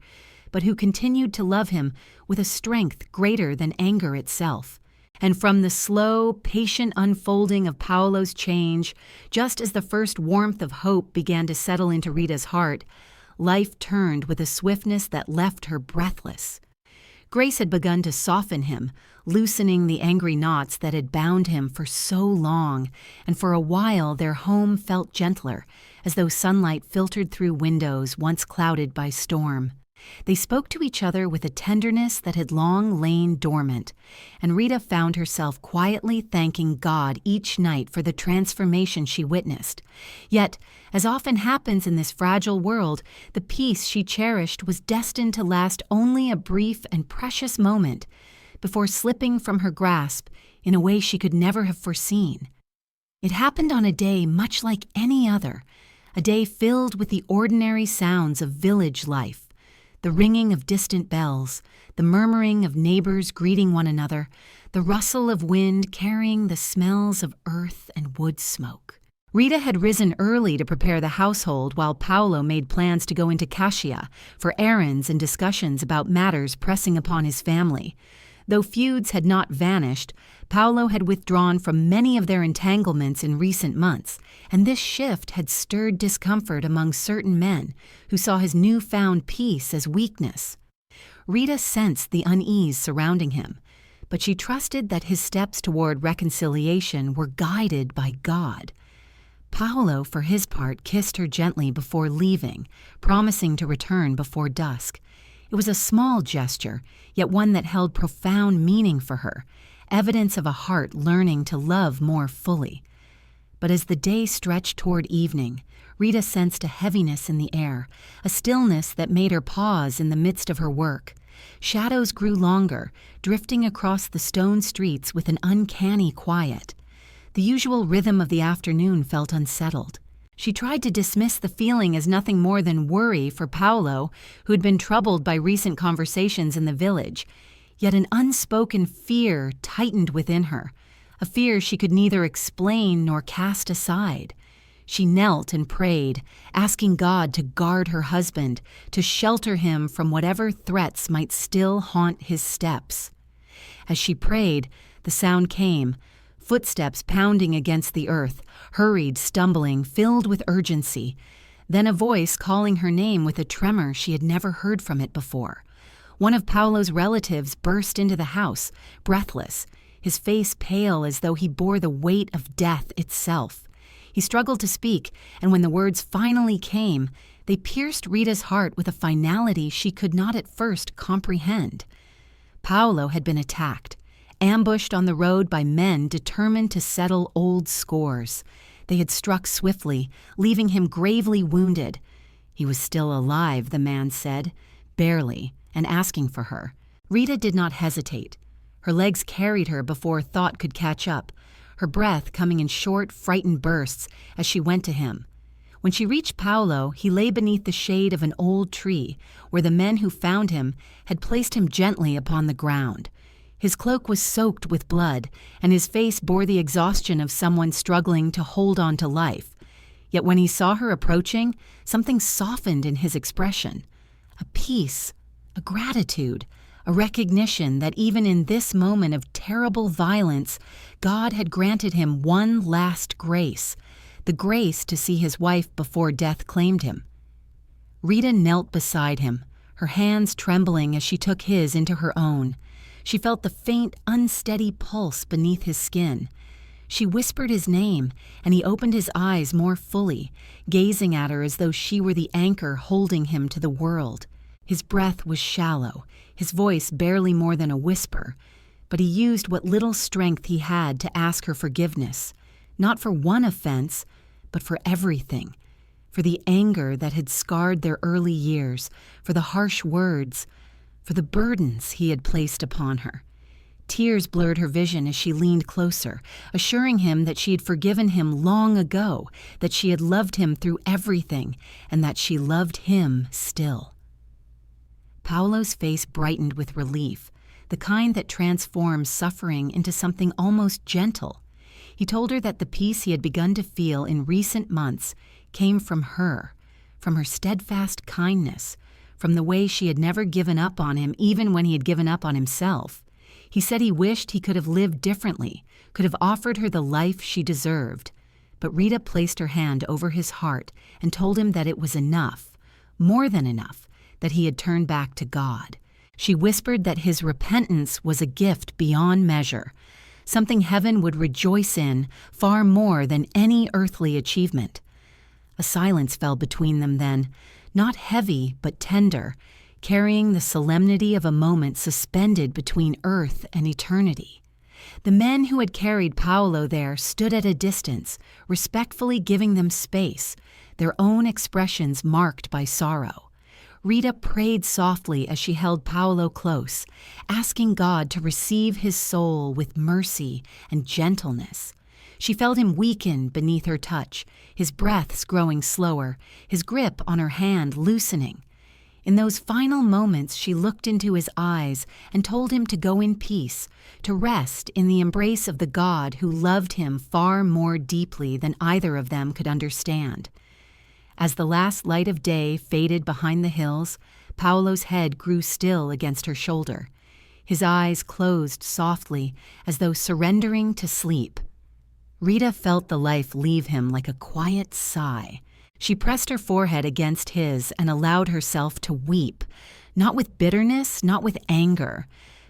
but who continued to love him with a strength greater than anger itself. And from the slow, patient unfolding of Paolo's change, just as the first warmth of hope began to settle into Rita's heart, life turned with a swiftness that left her breathless. Grace had begun to soften him, loosening the angry knots that had bound him for so long, and for a while their home felt gentler, as though sunlight filtered through windows once clouded by storm. They spoke to each other with a tenderness that had long lain dormant, and Rita found herself quietly thanking God each night for the transformation she witnessed. Yet, as often happens in this fragile world, the peace she cherished was destined to last only a brief and precious moment before slipping from her grasp in a way she could never have foreseen. It happened on a day much like any other, a day filled with the ordinary sounds of village life. The ringing of distant bells, the murmuring of neighbors greeting one another, the rustle of wind carrying the smells of earth and wood smoke. Rita had risen early to prepare the household while Paolo made plans to go into Cascia for errands and discussions about matters pressing upon his family. Though feuds had not vanished, Paolo had withdrawn from many of their entanglements in recent months, and this shift had stirred discomfort among certain men who saw his newfound peace as weakness. Rita sensed the unease surrounding him, but she trusted that his steps toward reconciliation were guided by God. Paolo, for his part, kissed her gently before leaving, promising to return before dusk. It was a small gesture, yet one that held profound meaning for her, evidence of a heart learning to love more fully. But as the day stretched toward evening, Rita sensed a heaviness in the air, a stillness that made her pause in the midst of her work. Shadows grew longer, drifting across the stone streets with an uncanny quiet. The usual rhythm of the afternoon felt unsettled. She tried to dismiss the feeling as nothing more than worry for Paolo, who had been troubled by recent conversations in the village. Yet an unspoken fear tightened within her, a fear she could neither explain nor cast aside. She knelt and prayed, asking God to guard her husband, to shelter him from whatever threats might still haunt his steps. As she prayed, the sound came, footsteps pounding against the earth, hurried, stumbling, filled with urgency. Then a voice calling her name with a tremor she had never heard from it before. One of Paolo's relatives burst into the house, breathless, his face pale as though he bore the weight of death itself. He struggled to speak, and when the words finally came, they pierced Rita's heart with a finality she could not at first comprehend. Paolo had been attacked, ambushed on the road by men determined to settle old scores. They had struck swiftly, leaving him gravely wounded. He was still alive, the man said, barely, and asking for her. Rita did not hesitate. Her legs carried her before thought could catch up, her breath coming in short, frightened bursts as she went to him. When she reached Paolo, he lay beneath the shade of an old tree, where the men who found him had placed him gently upon the ground. His cloak was soaked with blood, and his face bore the exhaustion of someone struggling to hold on to life. Yet when he saw her approaching, something softened in his expression. A peace, a gratitude, a recognition that even in this moment of terrible violence, God had granted him one last grace, the grace to see his wife before death claimed him. Rita knelt beside him, her hands trembling as she took his into her own. She felt the faint, unsteady pulse beneath his skin. She whispered his name, and he opened his eyes more fully, gazing at her as though she were the anchor holding him to the world. His breath was shallow, his voice barely more than a whisper, but he used what little strength he had to ask her forgiveness, not for one offense, but for everything, for the anger that had scarred their early years, for the harsh words, for the burdens he had placed upon her. Tears blurred her vision as she leaned closer, assuring him that she had forgiven him long ago, that she had loved him through everything, and that she loved him still. Paolo's face brightened with relief, the kind that transforms suffering into something almost gentle. He told her that the peace he had begun to feel in recent months came from her steadfast kindness, from the way she had never given up on him even when he had given up on himself. He said he wished he could have lived differently, could have offered her the life she deserved. But Rita placed her hand over his heart and told him that it was enough, more than enough, that he had turned back to God. She whispered that his repentance was a gift beyond measure, something heaven would rejoice in far more than any earthly achievement. A silence fell between them then, not heavy but tender, carrying the solemnity of a moment suspended between earth and eternity. The men who had carried Paolo there stood at a distance, respectfully giving them space, their own expressions marked by sorrow. Rita prayed softly as she held Paolo close, asking God to receive his soul with mercy and gentleness. She felt him weaken beneath her touch, his breaths growing slower, his grip on her hand loosening. In those final moments, she looked into his eyes and told him to go in peace, to rest in the embrace of the God who loved him far more deeply than either of them could understand. As the last light of day faded behind the hills, Paolo's head grew still against her shoulder. His eyes closed softly, as though surrendering to sleep. Rita felt the life leave him like a quiet sigh. She pressed her forehead against his and allowed herself to weep, not with bitterness, not with anger,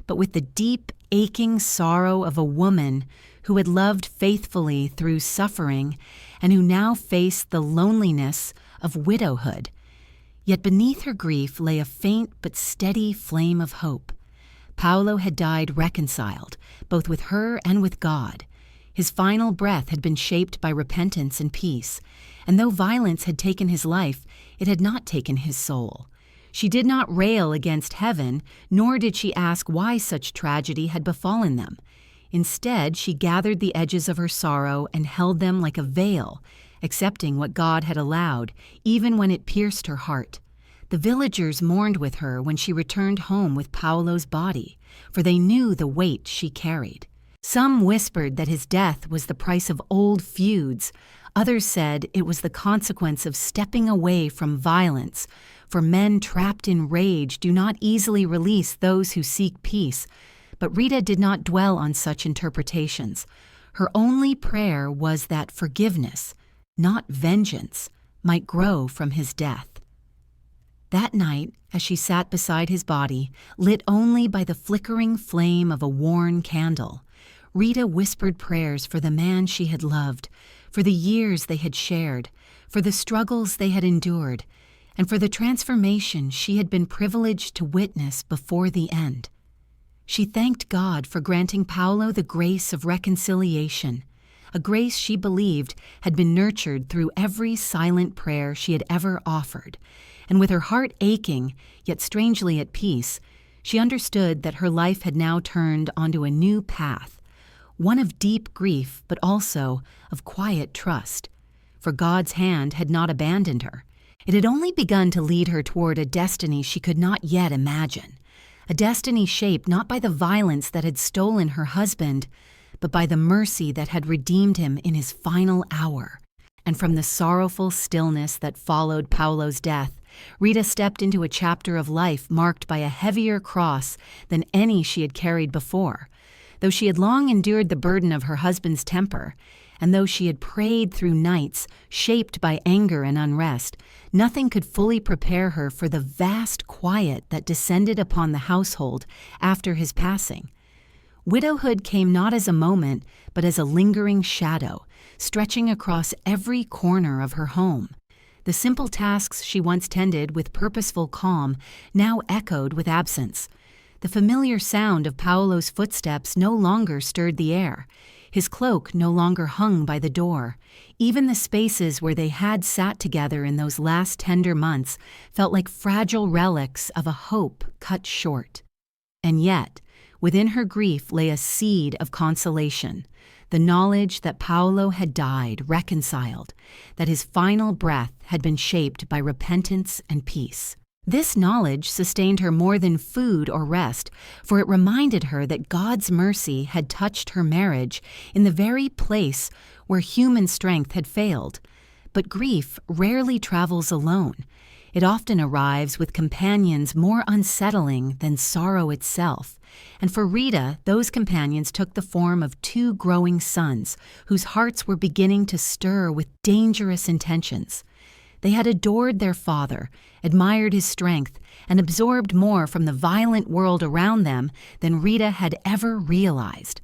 but with the deep, aching sorrow of a woman who had loved faithfully through suffering and who now faced the loneliness of widowhood. Yet beneath her grief lay a faint but steady flame of hope. Paolo had died reconciled, both with her and with God. His final breath had been shaped by repentance and peace, and though violence had taken his life, it had not taken his soul. She did not rail against heaven, nor did she ask why such tragedy had befallen them. Instead, she gathered the edges of her sorrow and held them like a veil, accepting what God had allowed, even when it pierced her heart. The villagers mourned with her when she returned home with Paolo's body, for they knew the weight she carried. Some whispered that his death was the price of old feuds. Others said it was the consequence of stepping away from violence, for men trapped in rage do not easily release those who seek peace. But Rita did not dwell on such interpretations. Her only prayer was that forgiveness, not vengeance, might grow from his death. That night, as she sat beside his body, lit only by the flickering flame of a worn candle, Rita whispered prayers for the man she had loved, for the years they had shared, for the struggles they had endured, and for the transformation she had been privileged to witness before the end. She thanked God for granting Paolo the grace of reconciliation, a grace she believed had been nurtured through every silent prayer she had ever offered, and with her heart aching, yet strangely at peace, she understood that her life had now turned onto a new path, one of deep grief but also of quiet trust. For God's hand had not abandoned her. It had only begun to lead her toward a destiny she could not yet imagine, a destiny shaped not by the violence that had stolen her husband, but by the mercy that had redeemed him in his final hour. And from the sorrowful stillness that followed Paolo's death, Rita stepped into a chapter of life marked by a heavier cross than any she had carried before. Though she had long endured the burden of her husband's temper, and though she had prayed through nights shaped by anger and unrest, nothing could fully prepare her for the vast quiet that descended upon the household after his passing. Widowhood came not as a moment, but as a lingering shadow, stretching across every corner of her home. The simple tasks she once tended with purposeful calm now echoed with absence. The familiar sound of Paolo's footsteps no longer stirred the air. His cloak no longer hung by the door. Even the spaces where they had sat together in those last tender months felt like fragile relics of a hope cut short. And yet, within her grief lay a seed of consolation, the knowledge that Paolo had died reconciled, that his final breath had been shaped by repentance and peace. This knowledge sustained her more than food or rest, for it reminded her that God's mercy had touched her marriage in the very place where human strength had failed. But grief rarely travels alone. It often arrives with companions more unsettling than sorrow itself. And for Rita, those companions took the form of two growing sons whose hearts were beginning to stir with dangerous intentions. They had adored their father, admired his strength, and absorbed more from the violent world around them than Rita had ever realized.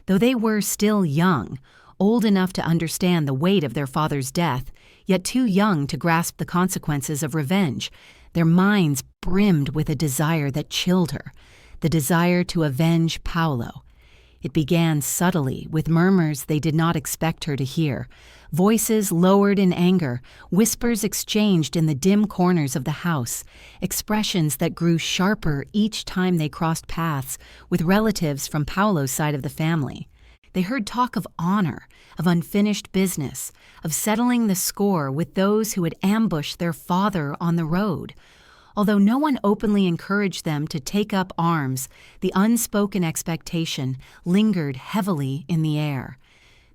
Though they were still young, old enough to understand the weight of their father's death, yet too young to grasp the consequences of revenge, their minds brimmed with a desire that chilled her, the desire to avenge Paolo. It began subtly, with murmurs they did not expect her to hear, voices lowered in anger, whispers exchanged in the dim corners of the house, expressions that grew sharper each time they crossed paths with relatives from Paolo's side of the family. They heard talk of honor, of unfinished business, of settling the score with those who had ambushed their father on the road. Although no one openly encouraged them to take up arms, the unspoken expectation lingered heavily in the air.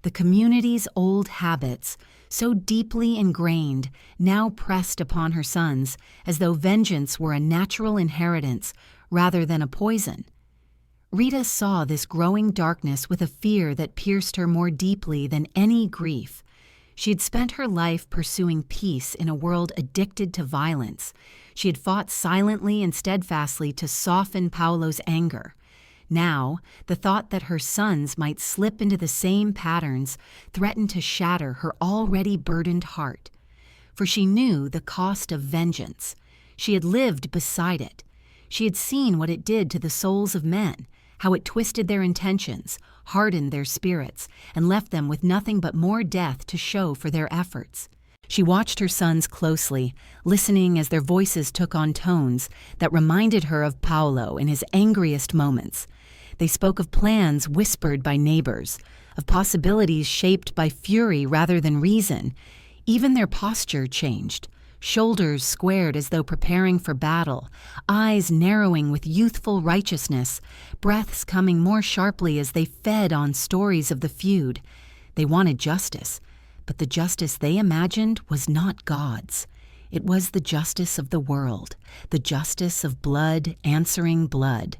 The community's old habits, so deeply ingrained, now pressed upon her sons as though vengeance were a natural inheritance rather than a poison. Rita saw this growing darkness with a fear that pierced her more deeply than any grief. She had spent her life pursuing peace in a world addicted to violence. She had fought silently and steadfastly to soften Paolo's anger. Now, the thought that her sons might slip into the same patterns threatened to shatter her already burdened heart. For she knew the cost of vengeance. She had lived beside it. She had seen what it did to the souls of men, how it twisted their intentions, hardened their spirits, and left them with nothing but more death to show for their efforts. She watched her sons closely, listening as their voices took on tones that reminded her of Paolo in his angriest moments. They spoke of plans whispered by neighbors, of possibilities shaped by fury rather than reason. Even their posture changed. shoulders squared as though preparing for battle, eyes narrowing with youthful righteousness, breaths coming more sharply as they fed on stories of the feud. They wanted justice, but the justice they imagined was not God's. It was the justice of the world, the justice of blood answering blood.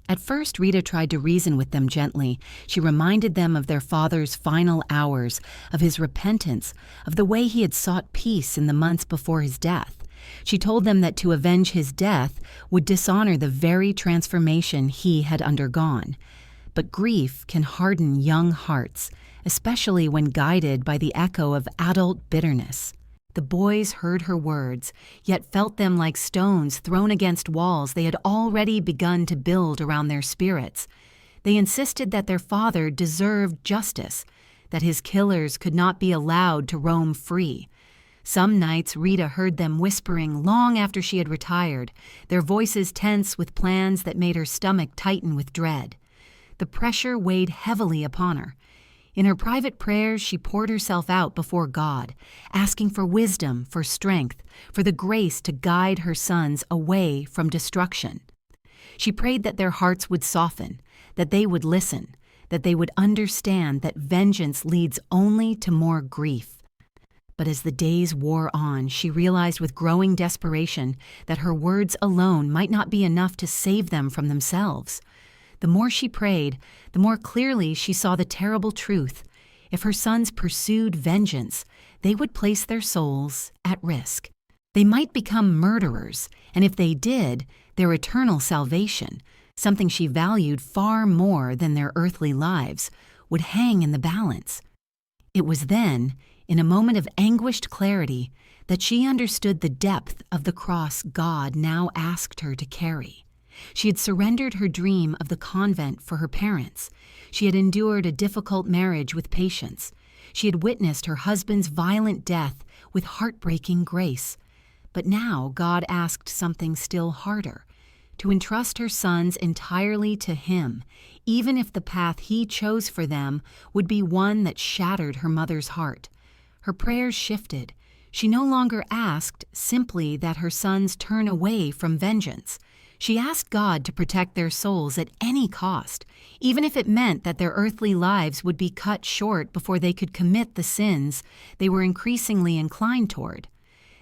At first, Rita tried to reason with them gently. She reminded them of their father's final hours, of his repentance, of the way he had sought peace in the months before his death. She told them that to avenge his death would dishonor the very transformation he had undergone. But grief can harden young hearts, especially when guided by the echo of adult bitterness. The boys heard her words, yet felt them like stones thrown against walls they had already begun to build around their spirits. They insisted that their father deserved justice, that his killers could not be allowed to roam free. Some nights Rita heard them whispering long after she had retired, their voices tense with plans that made her stomach tighten with dread. The pressure weighed heavily upon her. In her private prayers, she poured herself out before God, asking for wisdom, for strength, for the grace to guide her sons away from destruction. She prayed that their hearts would soften, that they would listen, that they would understand that vengeance leads only to more grief. But as the days wore on, she realized with growing desperation that her words alone might not be enough to save them from themselves. The more she prayed, the more clearly she saw the terrible truth. If her sons pursued vengeance, they would place their souls at risk. They might become murderers, and if they did, their eternal salvation, something she valued far more than their earthly lives, would hang in the balance. It was then, in a moment of anguished clarity, that she understood the depth of the cross God now asked her to carry. She had surrendered her dream of the convent for her parents. She had endured a difficult marriage with patience. She had witnessed her husband's violent death with heartbreaking grace. But now God asked something still harder, to entrust her sons entirely to him, even if the path he chose for them would be one that shattered her mother's heart. Her prayers shifted. She no longer asked simply that her sons turn away from vengeance. She asked God to protect their souls at any cost, even if it meant that their earthly lives would be cut short before they could commit the sins they were increasingly inclined toward.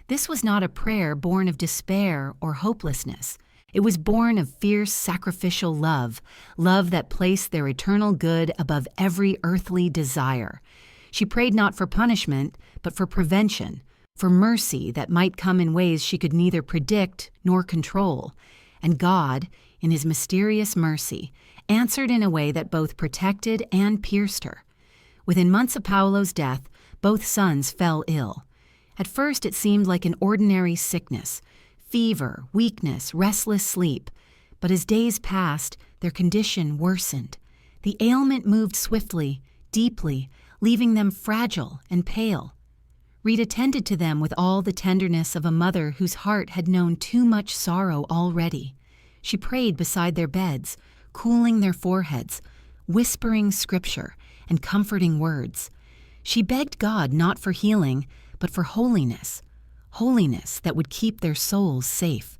This was not a prayer born of despair or hopelessness. It was born of fierce sacrificial love, love that placed their eternal good above every earthly desire. She prayed not for punishment, but for prevention, for mercy that might come in ways she could neither predict nor control. And God, in his mysterious mercy, answered in a way that both protected and pierced her. Within months of Paolo's death, both sons fell ill. At first it seemed like an ordinary sickness, fever, weakness, restless sleep. But as days passed, their condition worsened. The ailment moved swiftly, deeply, leaving them fragile and pale. Rita tended to them with all the tenderness of a mother whose heart had known too much sorrow already. She prayed beside their beds, cooling their foreheads, whispering scripture and comforting words. She begged God not for healing, but for holiness, holiness that would keep their souls safe.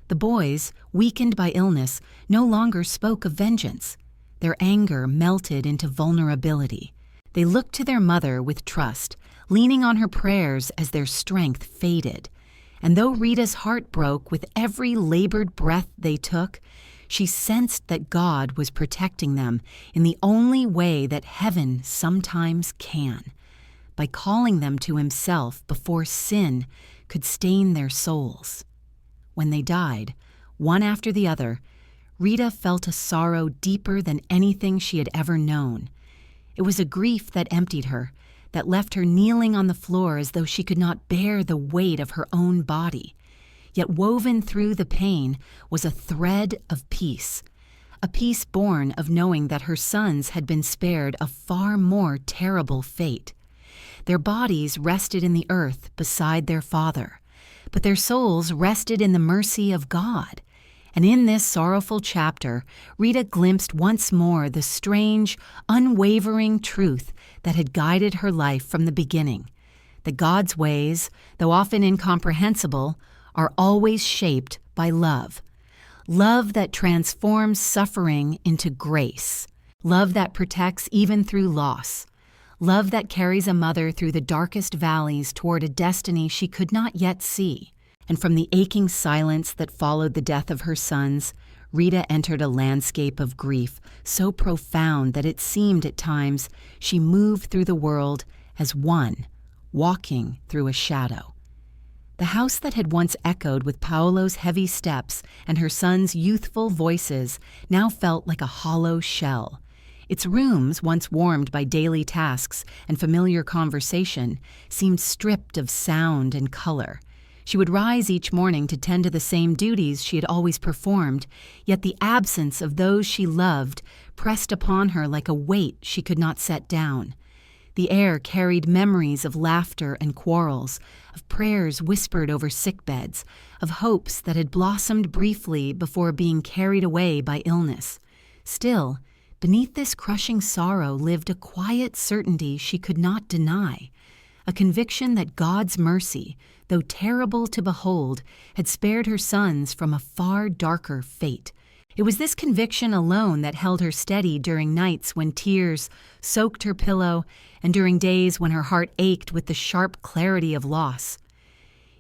The boys, weakened by illness, no longer spoke of vengeance. Their anger melted into vulnerability. They looked to their mother with trust, leaning on her prayers as their strength faded. And though Rita's heart broke with every labored breath they took, she sensed that God was protecting them in the only way that heaven sometimes can, by calling them to himself before sin could stain their souls. When they died, one after the other, Rita felt a sorrow deeper than anything she had ever known. It was a grief that emptied her, that left her kneeling on the floor as though she could not bear the weight of her own body. Yet woven through the pain was a thread of peace, a peace born of knowing that her sons had been spared a far more terrible fate. Their bodies rested in the earth beside their father, but their souls rested in the mercy of God. And in this sorrowful chapter, Rita glimpsed once more the strange, unwavering truth that had guided her life from the beginning, that God's ways, though often incomprehensible, are always shaped by love. Love that transforms suffering into grace. Love that protects even through loss. Love that carries a mother through the darkest valleys toward a destiny she could not yet see. And from the aching silence that followed the death of her sons, Rita entered a landscape of grief so profound that it seemed at times she moved through the world as one, walking through a shadow. The house that had once echoed with Paolo's heavy steps and her son's youthful voices now felt like a hollow shell. Its rooms, once warmed by daily tasks and familiar conversation, seemed stripped of sound and color. She would rise each morning to tend to the same duties she had always performed, yet the absence of those she loved pressed upon her like a weight she could not set down. The air carried memories of laughter and quarrels, of prayers whispered over sickbeds, of hopes that had blossomed briefly before being carried away by illness. Still, beneath this crushing sorrow lived a quiet certainty she could not deny, a conviction that God's mercy, though terrible to behold, had spared her sons from a far darker fate. It was this conviction alone that held her steady during nights when tears soaked her pillow and during days when her heart ached with the sharp clarity of loss.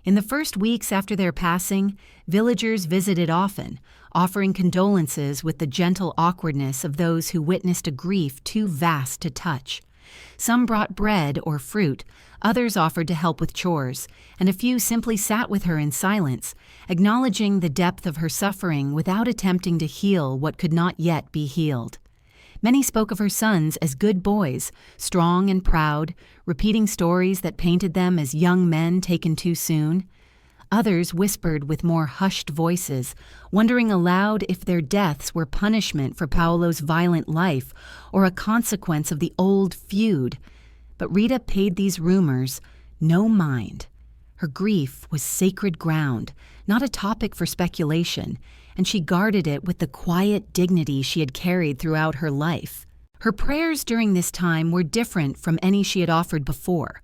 In the first weeks after their passing, villagers visited often, offering condolences with the gentle awkwardness of those who witnessed a grief too vast to touch. Some brought bread or fruit, others offered to help with chores, and a few simply sat with her in silence, acknowledging the depth of her suffering without attempting to heal what could not yet be healed. Many spoke of her sons as good boys, strong and proud, repeating stories that painted them as young men taken too soon. Others whispered with more hushed voices, wondering aloud if their deaths were punishment for Paolo's violent life or a consequence of the old feud. But Rita paid these rumors no mind. Her grief was sacred ground, not a topic for speculation, and she guarded it with the quiet dignity she had carried throughout her life. Her prayers during this time were different from any she had offered before.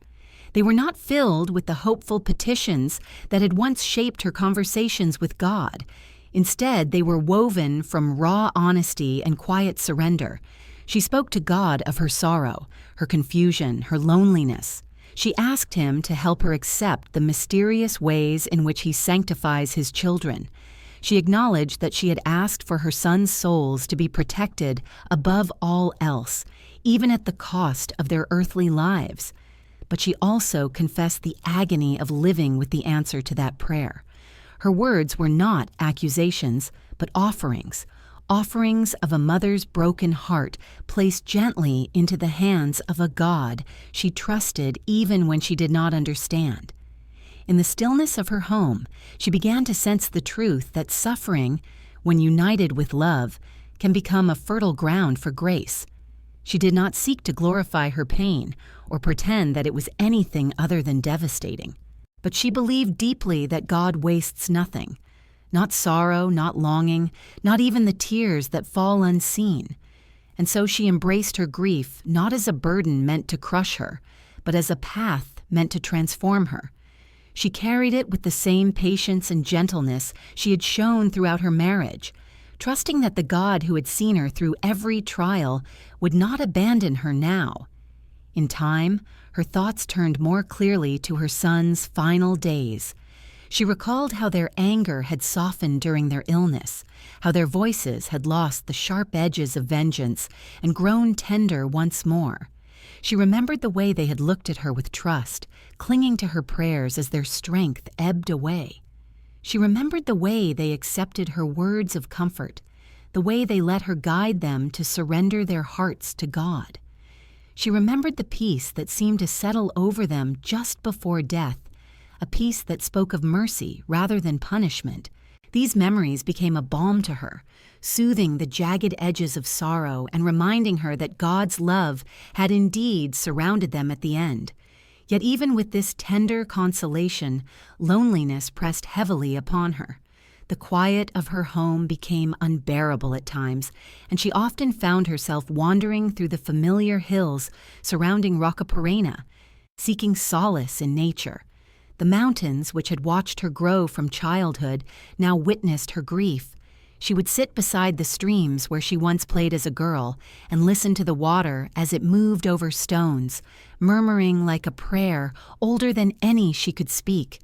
They were not filled with the hopeful petitions that had once shaped her conversations with God. Instead, they were woven from raw honesty and quiet surrender. She spoke to God of her sorrow, her confusion, her loneliness. She asked Him to help her accept the mysterious ways in which He sanctifies His children. She acknowledged that she had asked for her sons' souls to be protected above all else, even at the cost of their earthly lives. But she also confessed the agony of living with the answer to that prayer. Her words were not accusations, but offerings of a mother's broken heart placed gently into the hands of a God she trusted even when she did not understand. In the stillness of her home, she began to sense the truth that suffering, when united with love, can become a fertile ground for grace. She did not seek to glorify her pain or pretend that it was anything other than devastating. But she believed deeply that God wastes nothing. Not sorrow, not longing, not even the tears that fall unseen. And so she embraced her grief not as a burden meant to crush her, but as a path meant to transform her. She carried it with the same patience and gentleness she had shown throughout her marriage, trusting that the God who had seen her through every trial would not abandon her now. In time, her thoughts turned more clearly to her sons' final days. She recalled how their anger had softened during their illness, how their voices had lost the sharp edges of vengeance and grown tender once more. She remembered the way they had looked at her with trust, clinging to her prayers as their strength ebbed away. She remembered the way they accepted her words of comfort, the way they let her guide them to surrender their hearts to God. She remembered the peace that seemed to settle over them just before death, a peace that spoke of mercy rather than punishment. These memories became a balm to her, soothing the jagged edges of sorrow and reminding her that God's love had indeed surrounded them at the end. Yet even with this tender consolation, loneliness pressed heavily upon her. The quiet of her home became unbearable at times, and she often found herself wandering through the familiar hills surrounding Roccaporena. seeking solace in nature. The mountains, which had watched her grow from childhood, now witnessed her grief. She would sit beside the streams where she once played as a girl and listen to the water as it moved over stones, murmuring like a prayer older than any she could speak.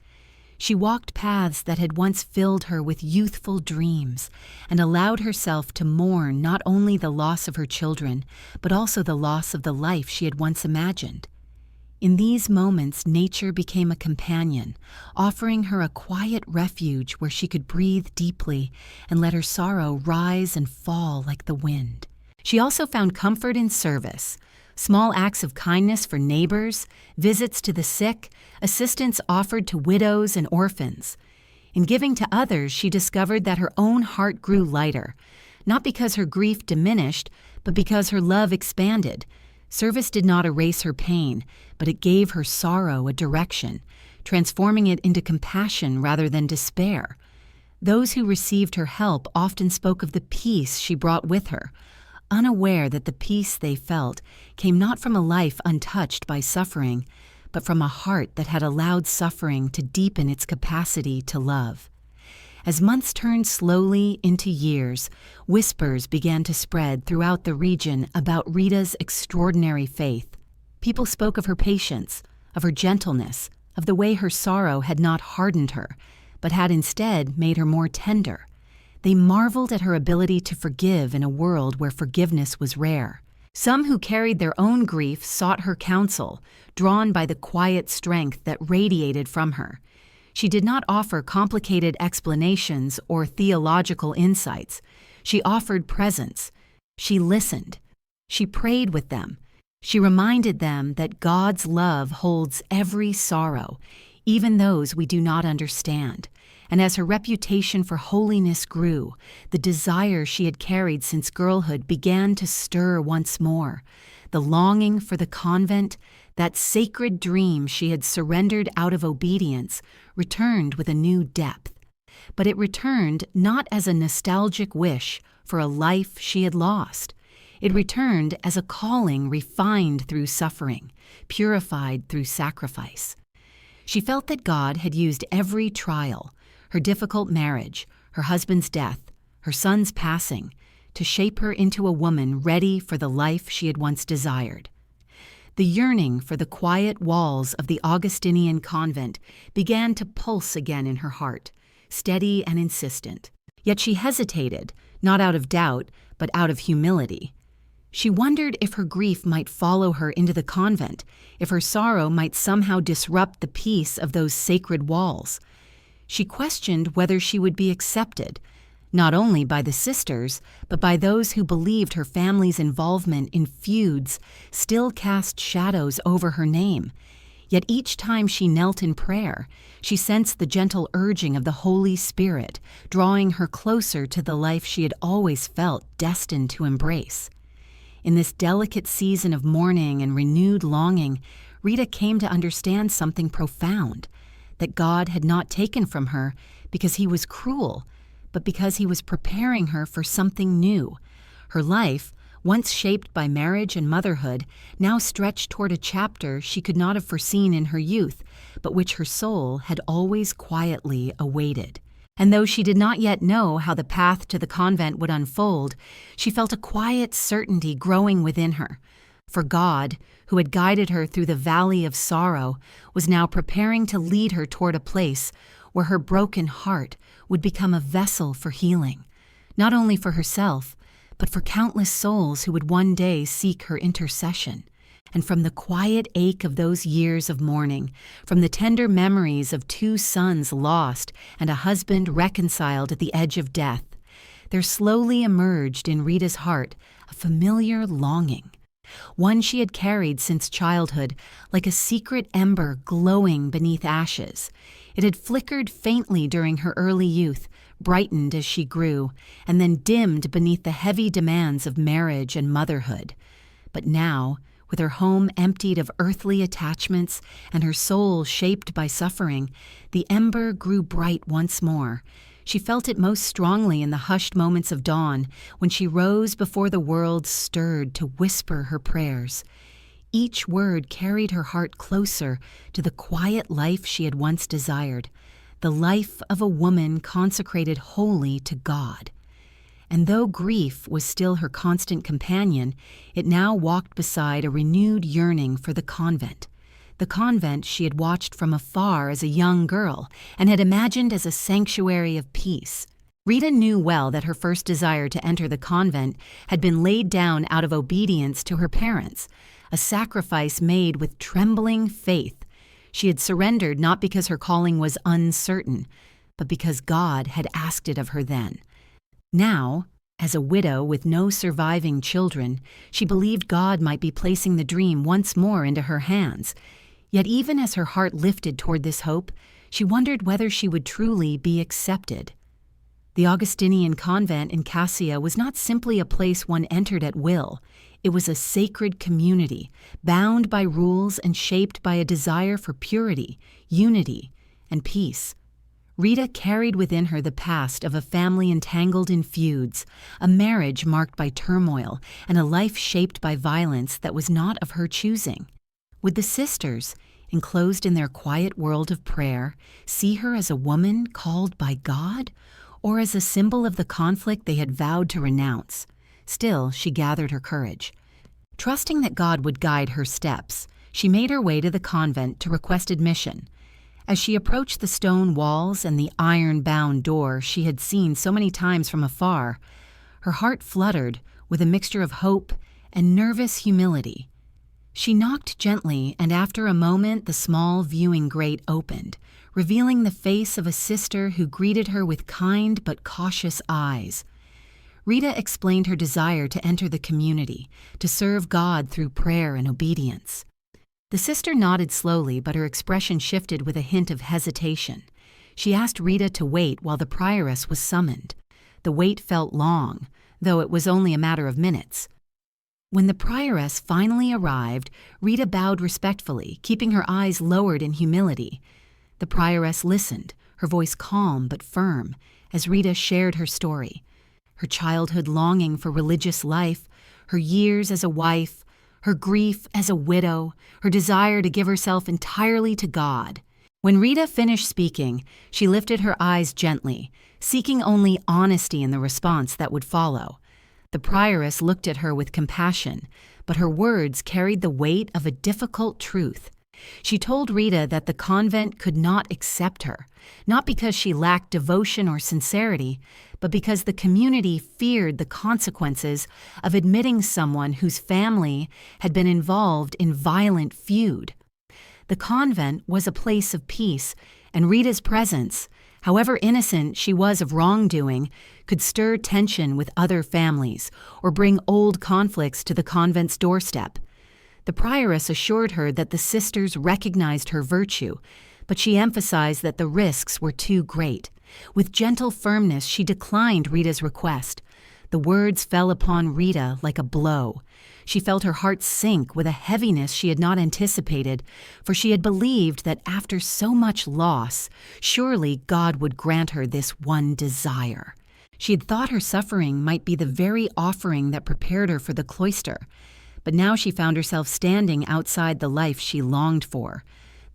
She walked paths that had once filled her with youthful dreams and allowed herself to mourn not only the loss of her children, but also the loss of the life she had once imagined. In these moments, nature became a companion, offering her a quiet refuge where she could breathe deeply and let her sorrow rise and fall like the wind. She also found comfort in service. Small acts of kindness for neighbors, visits to the sick, assistance offered to widows and orphans. In giving to others, she discovered that her own heart grew lighter, not because her grief diminished, but because her love expanded. Service did not erase her pain, but it gave her sorrow a direction, transforming it into compassion rather than despair. Those who received her help often spoke of the peace she brought with her, unaware that the peace they felt came not from a life untouched by suffering, but from a heart that had allowed suffering to deepen its capacity to love. As months turned slowly into years, whispers began to spread throughout the region about Rita's extraordinary faith. People spoke of her patience, of her gentleness, of the way her sorrow had not hardened her, but had instead made her more tender. They marveled at her ability to forgive in a world where forgiveness was rare. Some who carried their own grief sought her counsel, drawn by the quiet strength that radiated from her. She did not offer complicated explanations or theological insights. She offered presence. She listened. She prayed with them. She reminded them that God's love holds every sorrow, even those we do not understand. And as her reputation for holiness grew, the desire she had carried since girlhood began to stir once more. The longing for the convent, that sacred dream she had surrendered out of obedience, returned with a new depth. But it returned not as a nostalgic wish for a life she had lost. It returned as a calling refined through suffering, purified through sacrifice. She felt that God had used every trial, her difficult marriage, her husband's death, her son's passing, to shape her into a woman ready for the life she had once desired. The yearning for the quiet walls of the Augustinian convent began to pulse again in her heart, steady and insistent. Yet she hesitated, not out of doubt, but out of humility. She wondered if her grief might follow her into the convent, if her sorrow might somehow disrupt the peace of those sacred walls. She questioned whether she would be accepted, not only by the sisters, but by those who believed her family's involvement in feuds still cast shadows over her name. Yet each time she knelt in prayer, she sensed the gentle urging of the Holy Spirit, drawing her closer to the life she had always felt destined to embrace. In this delicate season of mourning and renewed longing, Rita came to understand something profound, that God had not taken from her because he was cruel, but because he was preparing her for something new. Her life, once shaped by marriage and motherhood, now stretched toward a chapter she could not have foreseen in her youth, but which her soul had always quietly awaited. And though she did not yet know how the path to the convent would unfold, she felt a quiet certainty growing within her. For God, who had guided her through the valley of sorrow, was now preparing to lead her toward a place where her broken heart would become a vessel for healing, not only for herself, but for countless souls who would one day seek her intercession. And from the quiet ache of those years of mourning, from the tender memories of 2 sons lost and a husband reconciled at the edge of death, there slowly emerged in Rita's heart a familiar longing, one she had carried since childhood, like a secret ember glowing beneath ashes. It had flickered faintly during her early youth, brightened as she grew, and then dimmed beneath the heavy demands of marriage and motherhood. But now, with her home emptied of earthly attachments and her soul shaped by suffering, the ember grew bright once more. She felt it most strongly in the hushed moments of dawn when she rose before the world stirred to whisper her prayers. Each word carried her heart closer to the quiet life she had once desired, the life of a woman consecrated wholly to God. And though grief was still her constant companion, it now walked beside a renewed yearning for the convent she had watched from afar as a young girl and had imagined as a sanctuary of peace. Rita knew well that her first desire to enter the convent had been laid down out of obedience to her parents, a sacrifice made with trembling faith. She had surrendered not because her calling was uncertain, but because God had asked it of her then. Now, as a widow with no surviving children, she believed God might be placing the dream once more into her hands. Yet even as her heart lifted toward this hope, she wondered whether she would truly be accepted. The Augustinian convent in Cascia was not simply a place one entered at will. It was a sacred community, bound by rules and shaped by a desire for purity, unity, and peace. Rita carried within her the past of a family entangled in feuds, a marriage marked by turmoil, and a life shaped by violence that was not of her choosing. Would the sisters, enclosed in their quiet world of prayer, see her as a woman called by God, or as a symbol of the conflict they had vowed to renounce? Still, she gathered her courage. Trusting that God would guide her steps, she made her way to the convent to request admission. As she approached the stone walls and the iron-bound door she had seen so many times from afar, her heart fluttered with a mixture of hope and nervous humility. She knocked gently, and after a moment the small viewing grate opened, revealing the face of a sister who greeted her with kind but cautious eyes. Rita explained her desire to enter the community, to serve God through prayer and obedience. The sister nodded slowly, but her expression shifted with a hint of hesitation. She asked Rita to wait while the prioress was summoned. The wait felt long, though it was only a matter of minutes. When the prioress finally arrived, Rita bowed respectfully, keeping her eyes lowered in humility. The prioress listened, her voice calm but firm, as Rita shared her story. Her childhood longing for religious life, her years as a wife, her grief as a widow, her desire to give herself entirely to God. When Rita finished speaking, she lifted her eyes gently, seeking only honesty in the response that would follow. The prioress looked at her with compassion, but her words carried the weight of a difficult truth. She told Rita that the convent could not accept her, not because she lacked devotion or sincerity, but because the community feared the consequences of admitting someone whose family had been involved in violent feud. The convent was a place of peace, and Rita's presence, however innocent she was of wrongdoing, could stir tension with other families or bring old conflicts to the convent's doorstep. The prioress assured her that the sisters recognized her virtue, but she emphasized that the risks were too great. With gentle firmness, she declined Rita's request. The words fell upon Rita like a blow. She felt her heart sink with a heaviness she had not anticipated, for she had believed that after so much loss, surely God would grant her this one desire. She had thought her suffering might be the very offering that prepared her for the cloister, but now she found herself standing outside the life she longed for,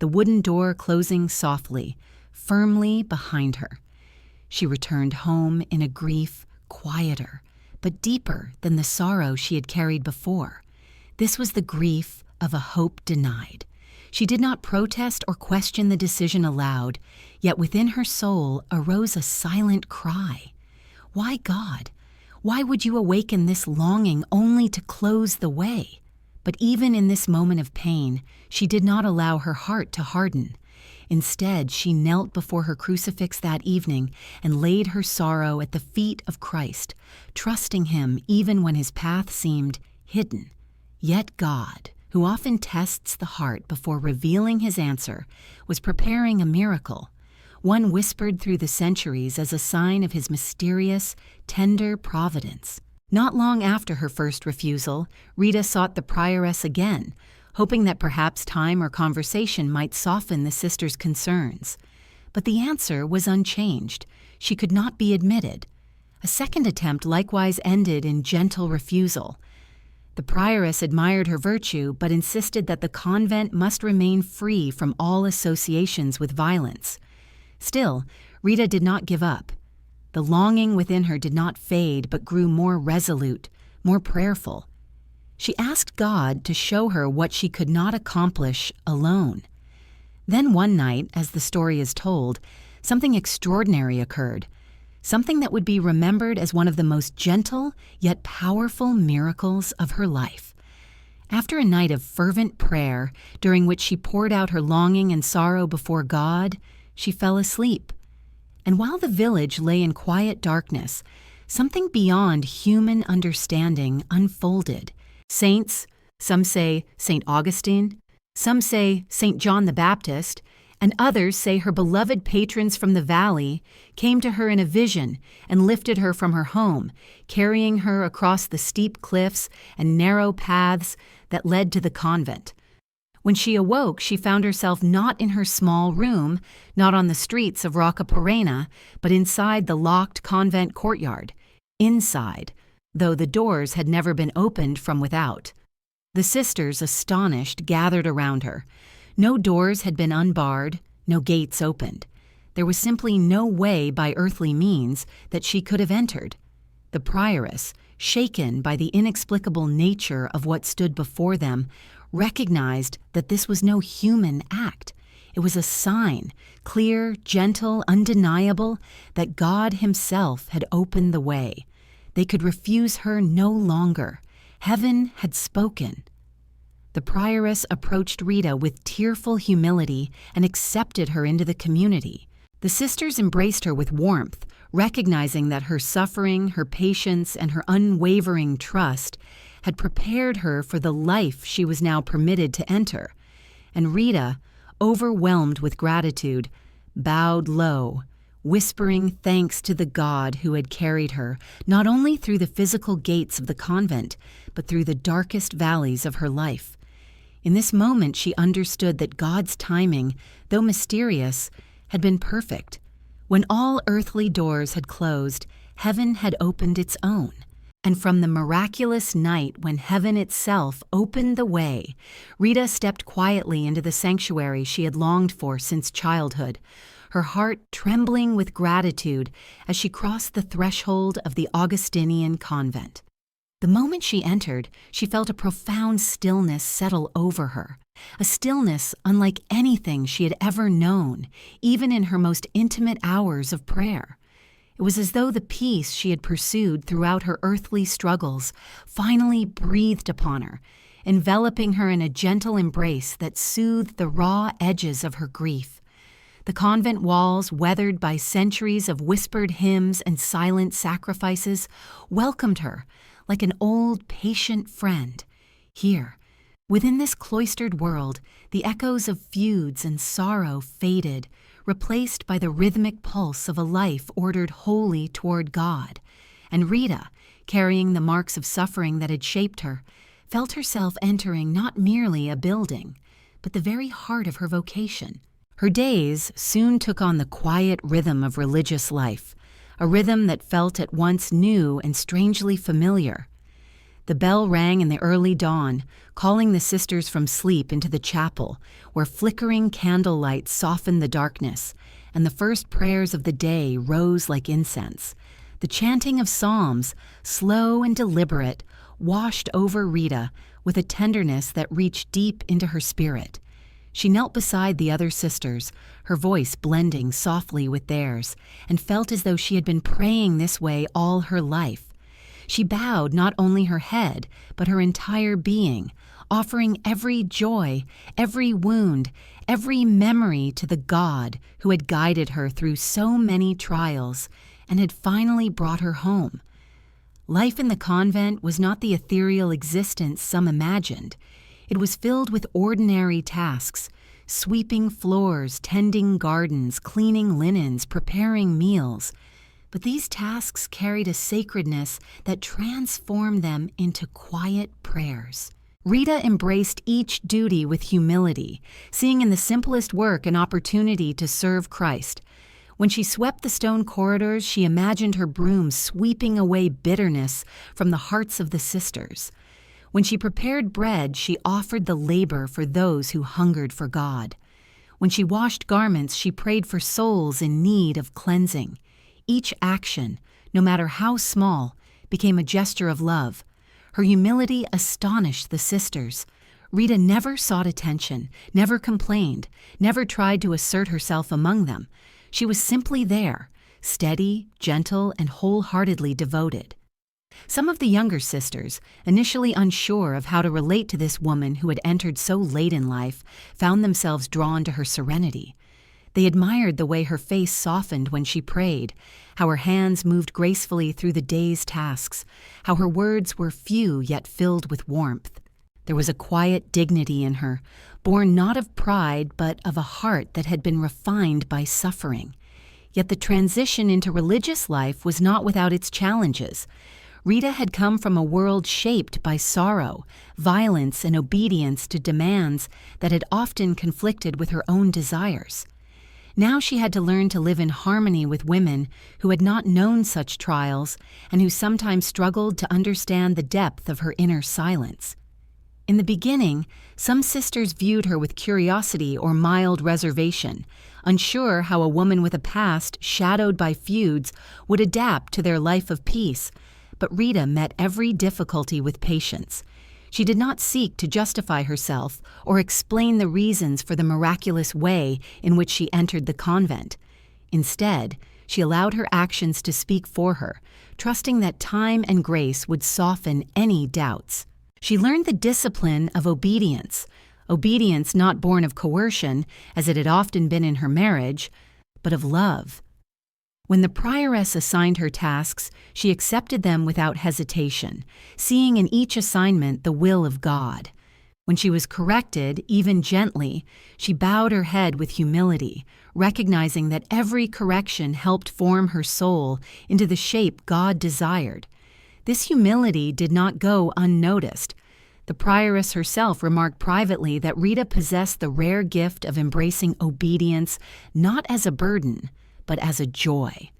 the wooden door closing softly, firmly behind her. She returned home in a grief quieter, but deeper than the sorrow she had carried before. This was the grief of a hope denied. She did not protest or question the decision aloud, yet within her soul arose a silent cry. Why, God? Why would you awaken this longing only to close the way? But even in this moment of pain, she did not allow her heart to harden. Instead, she knelt before her crucifix that evening and laid her sorrow at the feet of Christ, trusting him even when his path seemed hidden. Yet God, who often tests the heart before revealing his answer, was preparing a miracle, one whispered through the centuries as a sign of his mysterious, tender providence. Not long after her first refusal, Rita sought the prioress again, hoping that perhaps time or conversation might soften the sister's concerns. But the answer was unchanged. She could not be admitted. A second attempt likewise ended in gentle refusal. The prioress admired her virtue but insisted that the convent must remain free from all associations with violence. Still, Rita did not give up. The longing within her did not fade but grew more resolute, more prayerful. She asked God to show her what she could not accomplish alone. Then one night, as the story is told, something extraordinary occurred, something that would be remembered as one of the most gentle yet powerful miracles of her life. After a night of fervent prayer, during which she poured out her longing and sorrow before God, she fell asleep. And while the village lay in quiet darkness, something beyond human understanding unfolded. Saints, some say St. Augustine, some say St. John the Baptist, and others say her beloved patrons from the valley came to her in a vision and lifted her from her home, carrying her across the steep cliffs and narrow paths that led to the convent. When she awoke, she found herself not in her small room, not on the streets of Roccaporena, but inside the locked convent courtyard. Inside, though the doors had never been opened from without. The sisters, astonished, gathered around her. No doors had been unbarred, no gates opened. There was simply no way by earthly means that she could have entered. The prioress, shaken by the inexplicable nature of what stood before them, recognized that this was no human act. It was a sign, clear, gentle, undeniable, that God Himself had opened the way. They could refuse her no longer. Heaven had spoken. The prioress approached Rita with tearful humility and accepted her into the community. The sisters embraced her with warmth, recognizing that her suffering, her patience, and her unwavering trust had prepared her for the life she was now permitted to enter. And Rita, overwhelmed with gratitude, bowed low, whispering thanks to the God who had carried her, not only through the physical gates of the convent, but through the darkest valleys of her life. In this moment she understood that God's timing, though mysterious, had been perfect. When all earthly doors had closed, heaven had opened its own. And from the miraculous night when heaven itself opened the way, Rita stepped quietly into the sanctuary she had longed for since childhood, her heart trembling with gratitude as she crossed the threshold of the Augustinian convent. The moment she entered, she felt a profound stillness settle over her, a stillness unlike anything she had ever known, even in her most intimate hours of prayer. It was as though the peace she had pursued throughout her earthly struggles finally breathed upon her, enveloping her in a gentle embrace that soothed the raw edges of her grief. The convent walls, weathered by centuries of whispered hymns and silent sacrifices, welcomed her like an old, patient friend. Here, within this cloistered world, the echoes of feuds and sorrow faded, replaced by the rhythmic pulse of a life ordered wholly toward God. And Rita, carrying the marks of suffering that had shaped her, felt herself entering not merely a building, but the very heart of her vocation. Her days soon took on the quiet rhythm of religious life, a rhythm that felt at once new and strangely familiar. The bell rang in the early dawn, calling the sisters from sleep into the chapel, where flickering candlelight softened the darkness, and the first prayers of the day rose like incense. The chanting of psalms, slow and deliberate, washed over Rita with a tenderness that reached deep into her spirit. She knelt beside the other sisters, her voice blending softly with theirs, and felt as though she had been praying this way all her life. She bowed not only her head, but her entire being, offering every joy, every wound, every memory to the God who had guided her through so many trials and had finally brought her home. Life in the convent was not the ethereal existence some imagined. It was filled with ordinary tasks, sweeping floors, tending gardens, cleaning linens, preparing meals. But these tasks carried a sacredness that transformed them into quiet prayers. Rita embraced each duty with humility, seeing in the simplest work an opportunity to serve Christ. When she swept the stone corridors, she imagined her broom sweeping away bitterness from the hearts of the sisters. When she prepared bread, she offered the labor for those who hungered for God. When she washed garments, she prayed for souls in need of cleansing. Each action, no matter how small, became a gesture of love. Her humility astonished the sisters. Rita never sought attention, never complained, never tried to assert herself among them. She was simply there, steady, gentle, and wholeheartedly devoted. Some of the younger sisters, initially unsure of how to relate to this woman who had entered so late in life, found themselves drawn to her serenity. They admired the way her face softened when she prayed, how her hands moved gracefully through the day's tasks, how her words were few yet filled with warmth. There was a quiet dignity in her, born not of pride but of a heart that had been refined by suffering. Yet the transition into religious life was not without its challenges. Rita had come from a world shaped by sorrow, violence, and obedience to demands that had often conflicted with her own desires. Now she had to learn to live in harmony with women who had not known such trials and who sometimes struggled to understand the depth of her inner silence. In the beginning, some sisters viewed her with curiosity or mild reservation, unsure how a woman with a past shadowed by feuds would adapt to their life of peace. But Rita met every difficulty with patience. She did not seek to justify herself or explain the reasons for the miraculous way in which she entered the convent. Instead, she allowed her actions to speak for her, trusting that time and grace would soften any doubts. She learned the discipline of obedience not born of coercion, as it had often been in her marriage, but of love. When the prioress assigned her tasks, she accepted them without hesitation, seeing in each assignment the will of God. When she was corrected, even gently, she bowed her head with humility, recognizing that every correction helped form her soul into the shape God desired. This humility did not go unnoticed. The prioress herself remarked privately that Rita possessed the rare gift of embracing obedience not as a burden, but as a joy.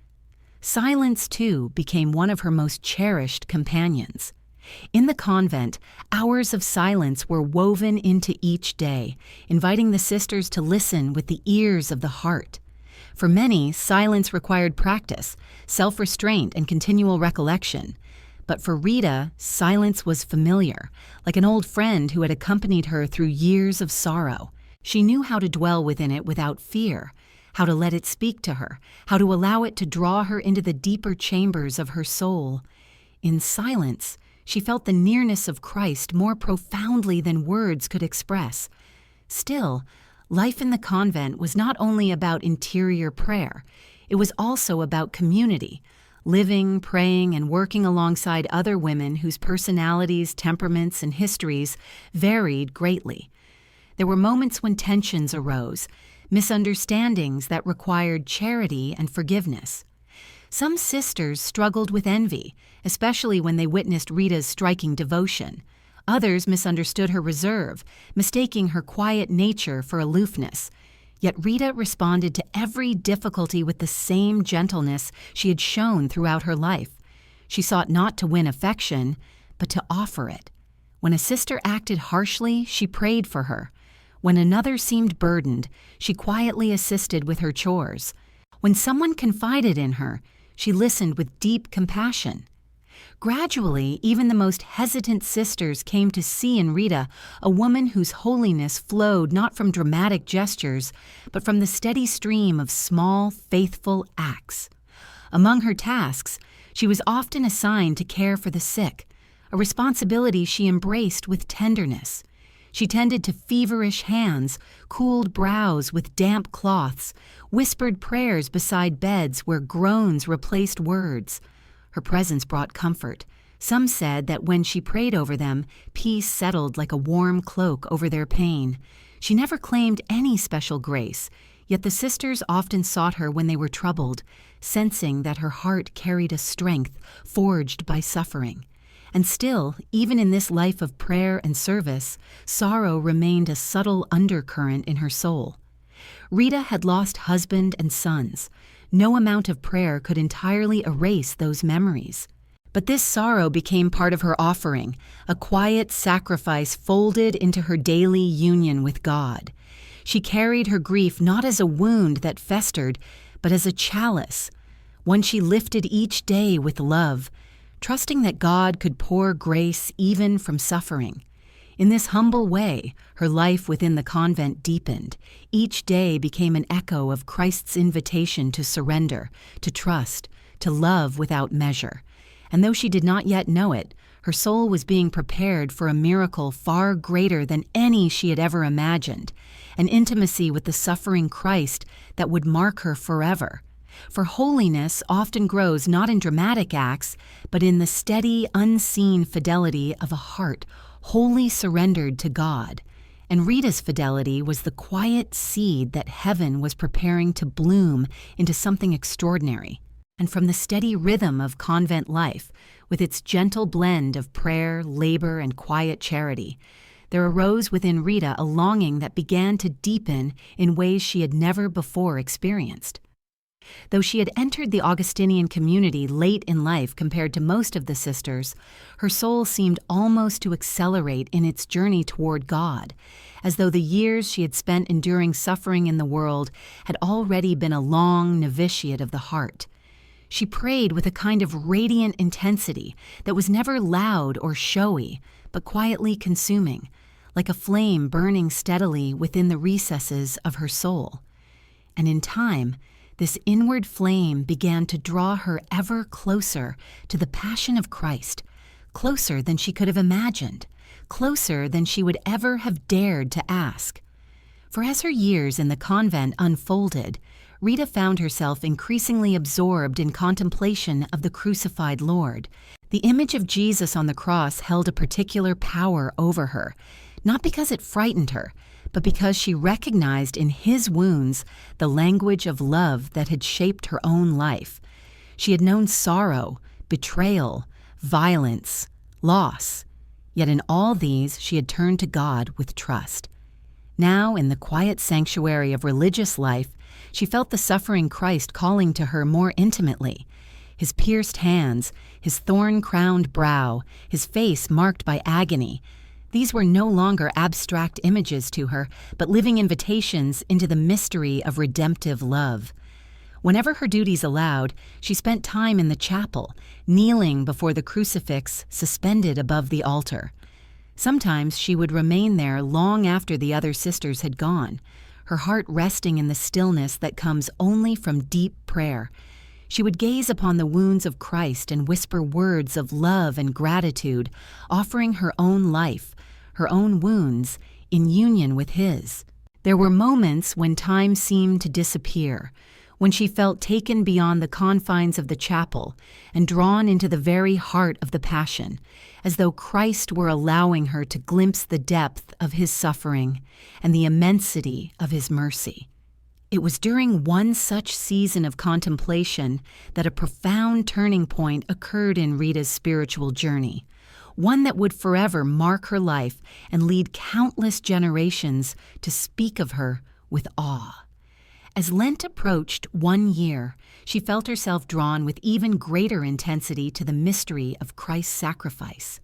Silence, too, became one of her most cherished companions. In the convent, hours of silence were woven into each day, inviting the sisters to listen with the ears of the heart. For many, silence required practice, self-restraint, and continual recollection. But for Rita, silence was familiar, like an old friend who had accompanied her through years of sorrow. She knew how to dwell within it without fear, how to let it speak to her, how to allow it to draw her into the deeper chambers of her soul. In silence, she felt the nearness of Christ more profoundly than words could express. Still, life in the convent was not only about interior prayer, it was also about community, living, praying, and working alongside other women whose personalities, temperaments, and histories varied greatly. There were moments when tensions arose, misunderstandings that required charity and forgiveness. Some sisters struggled with envy, especially when they witnessed Rita's striking devotion. Others misunderstood her reserve, mistaking her quiet nature for aloofness. Yet Rita responded to every difficulty with the same gentleness she had shown throughout her life. She sought not to win affection, but to offer it. When a sister acted harshly, she prayed for her. When another seemed burdened, she quietly assisted with her chores. When someone confided in her, she listened with deep compassion. Gradually, even the most hesitant sisters came to see in Rita a woman whose holiness flowed not from dramatic gestures, but from the steady stream of small, faithful acts. Among her tasks, she was often assigned to care for the sick, a responsibility she embraced with tenderness. She tended to feverish hands, cooled brows with damp cloths, whispered prayers beside beds where groans replaced words. Her presence brought comfort. Some said that when she prayed over them, peace settled like a warm cloak over their pain. She never claimed any special grace, yet the sisters often sought her when they were troubled, sensing that her heart carried a strength forged by suffering. And still, even in this life of prayer and service, sorrow remained a subtle undercurrent in her soul. Rita had lost husband and sons. No amount of prayer could entirely erase those memories. But this sorrow became part of her offering, a quiet sacrifice folded into her daily union with God. She carried her grief not as a wound that festered, but as a chalice, one she lifted each day with love, trusting that God could pour grace even from suffering. In this humble way, her life within the convent deepened. Each day became an echo of Christ's invitation to surrender, to trust, to love without measure. And though she did not yet know it, her soul was being prepared for a miracle far greater than any she had ever imagined, an intimacy with the suffering Christ that would mark her forever. For holiness often grows not in dramatic acts, but in the steady, unseen fidelity of a heart wholly surrendered to God. And Rita's fidelity was the quiet seed that heaven was preparing to bloom into something extraordinary. And from the steady rhythm of convent life, with its gentle blend of prayer, labor, and quiet charity, there arose within Rita a longing that began to deepen in ways she had never before experienced. Though she had entered the Augustinian community late in life compared to most of the sisters, her soul seemed almost to accelerate in its journey toward God, as though the years she had spent enduring suffering in the world had already been a long novitiate of the heart. She prayed with a kind of radiant intensity that was never loud or showy, but quietly consuming, like a flame burning steadily within the recesses of her soul. And in time, this inward flame began to draw her ever closer to the passion of Christ, closer than she could have imagined, closer than she would ever have dared to ask. For as her years in the convent unfolded, Rita found herself increasingly absorbed in contemplation of the crucified Lord. The image of Jesus on the cross held a particular power over her, not because it frightened her, but because she recognized in his wounds the language of love that had shaped her own life. She had known sorrow, betrayal, violence, loss, yet in all these she had turned to God with trust. Now, in the quiet sanctuary of religious life, she felt the suffering Christ calling to her more intimately. His pierced hands, his thorn-crowned brow, his face marked by agony, these were no longer abstract images to her, but living invitations into the mystery of redemptive love. Whenever her duties allowed, she spent time in the chapel, kneeling before the crucifix suspended above the altar. Sometimes she would remain there long after the other sisters had gone, her heart resting in the stillness that comes only from deep prayer. She would gaze upon the wounds of Christ and whisper words of love and gratitude, offering her own life, her own wounds, in union with His. There were moments when time seemed to disappear, when she felt taken beyond the confines of the chapel and drawn into the very heart of the Passion, as though Christ were allowing her to glimpse the depth of His suffering and the immensity of His mercy. It was during one such season of contemplation that a profound turning point occurred in Rita's spiritual journey, one that would forever mark her life and lead countless generations to speak of her with awe. As Lent approached 1 year, she felt herself drawn with even greater intensity to the mystery of Christ's sacrifice.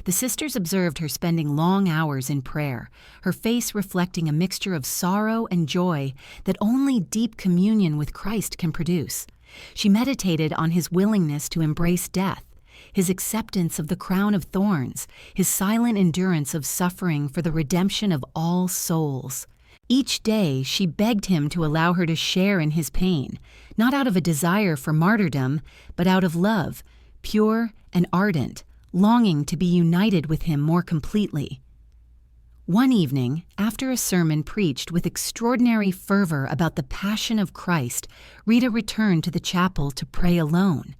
The sisters observed her spending long hours in prayer, her face reflecting a mixture of sorrow and joy that only deep communion with Christ can produce. She meditated on His willingness to embrace death, His acceptance of the crown of thorns, His silent endurance of suffering for the redemption of all souls. Each day she begged Him to allow her to share in His pain, not out of a desire for martyrdom, but out of love, pure and ardent, longing to be united with Him more completely. One evening, after a sermon preached with extraordinary fervor about the Passion of Christ, Rita returned to the chapel to pray alone.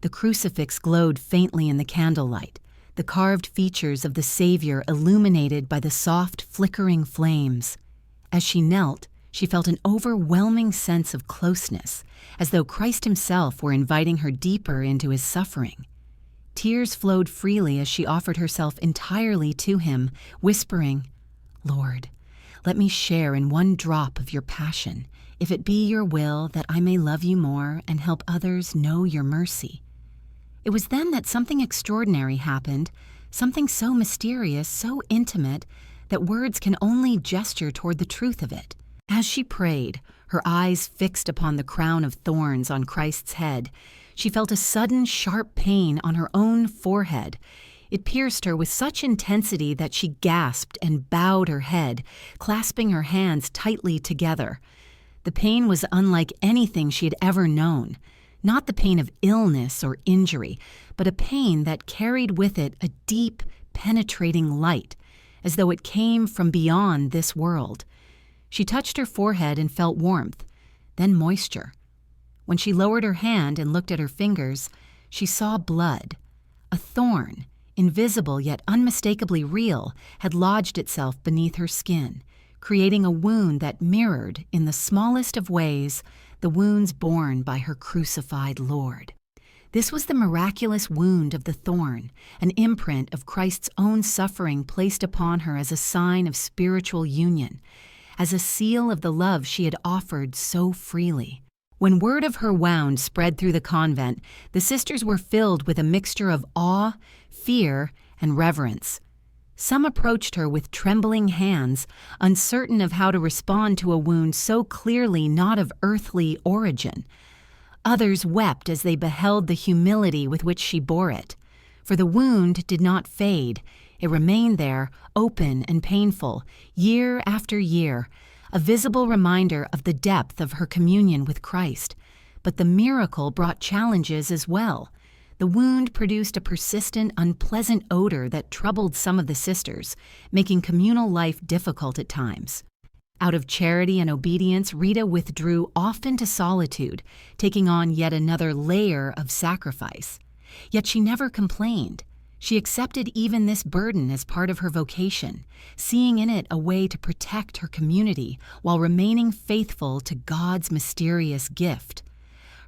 The crucifix glowed faintly in the candlelight, the carved features of the Savior illuminated by the soft, flickering flames. As she knelt, she felt an overwhelming sense of closeness, as though Christ Himself were inviting her deeper into His suffering. Tears flowed freely as she offered herself entirely to Him, whispering, "Lord, let me share in one drop of your passion, if it be your will that I may love you more and help others know your mercy." It was then that something extraordinary happened, something so mysterious, so intimate, that words can only gesture toward the truth of it. As she prayed, her eyes fixed upon the crown of thorns on Christ's head, she felt a sudden sharp pain on her own forehead. It pierced her with such intensity that she gasped and bowed her head, clasping her hands tightly together. The pain was unlike anything she had ever known. Not the pain of illness or injury, but a pain that carried with it a deep, penetrating light, as though it came from beyond this world. She touched her forehead and felt warmth, then moisture. When she lowered her hand and looked at her fingers, she saw blood. A thorn, invisible yet unmistakably real, had lodged itself beneath her skin, creating a wound that mirrored, in the smallest of ways, the wounds borne by her crucified Lord. This was the miraculous wound of the thorn, an imprint of Christ's own suffering placed upon her as a sign of spiritual union, as a seal of the love she had offered so freely. When word of her wound spread through the convent, the sisters were filled with a mixture of awe, fear, and reverence. Some approached her with trembling hands, uncertain of how to respond to a wound so clearly not of earthly origin. Others wept as they beheld the humility with which she bore it. For the wound did not fade. It remained there, open and painful, year after year, a visible reminder of the depth of her communion with Christ. But the miracle brought challenges as well. The wound produced a persistent, unpleasant odor that troubled some of the sisters, making communal life difficult at times. Out of charity and obedience, Rita withdrew often to solitude, taking on yet another layer of sacrifice. Yet she never complained. She accepted even this burden as part of her vocation, seeing in it a way to protect her community while remaining faithful to God's mysterious gift.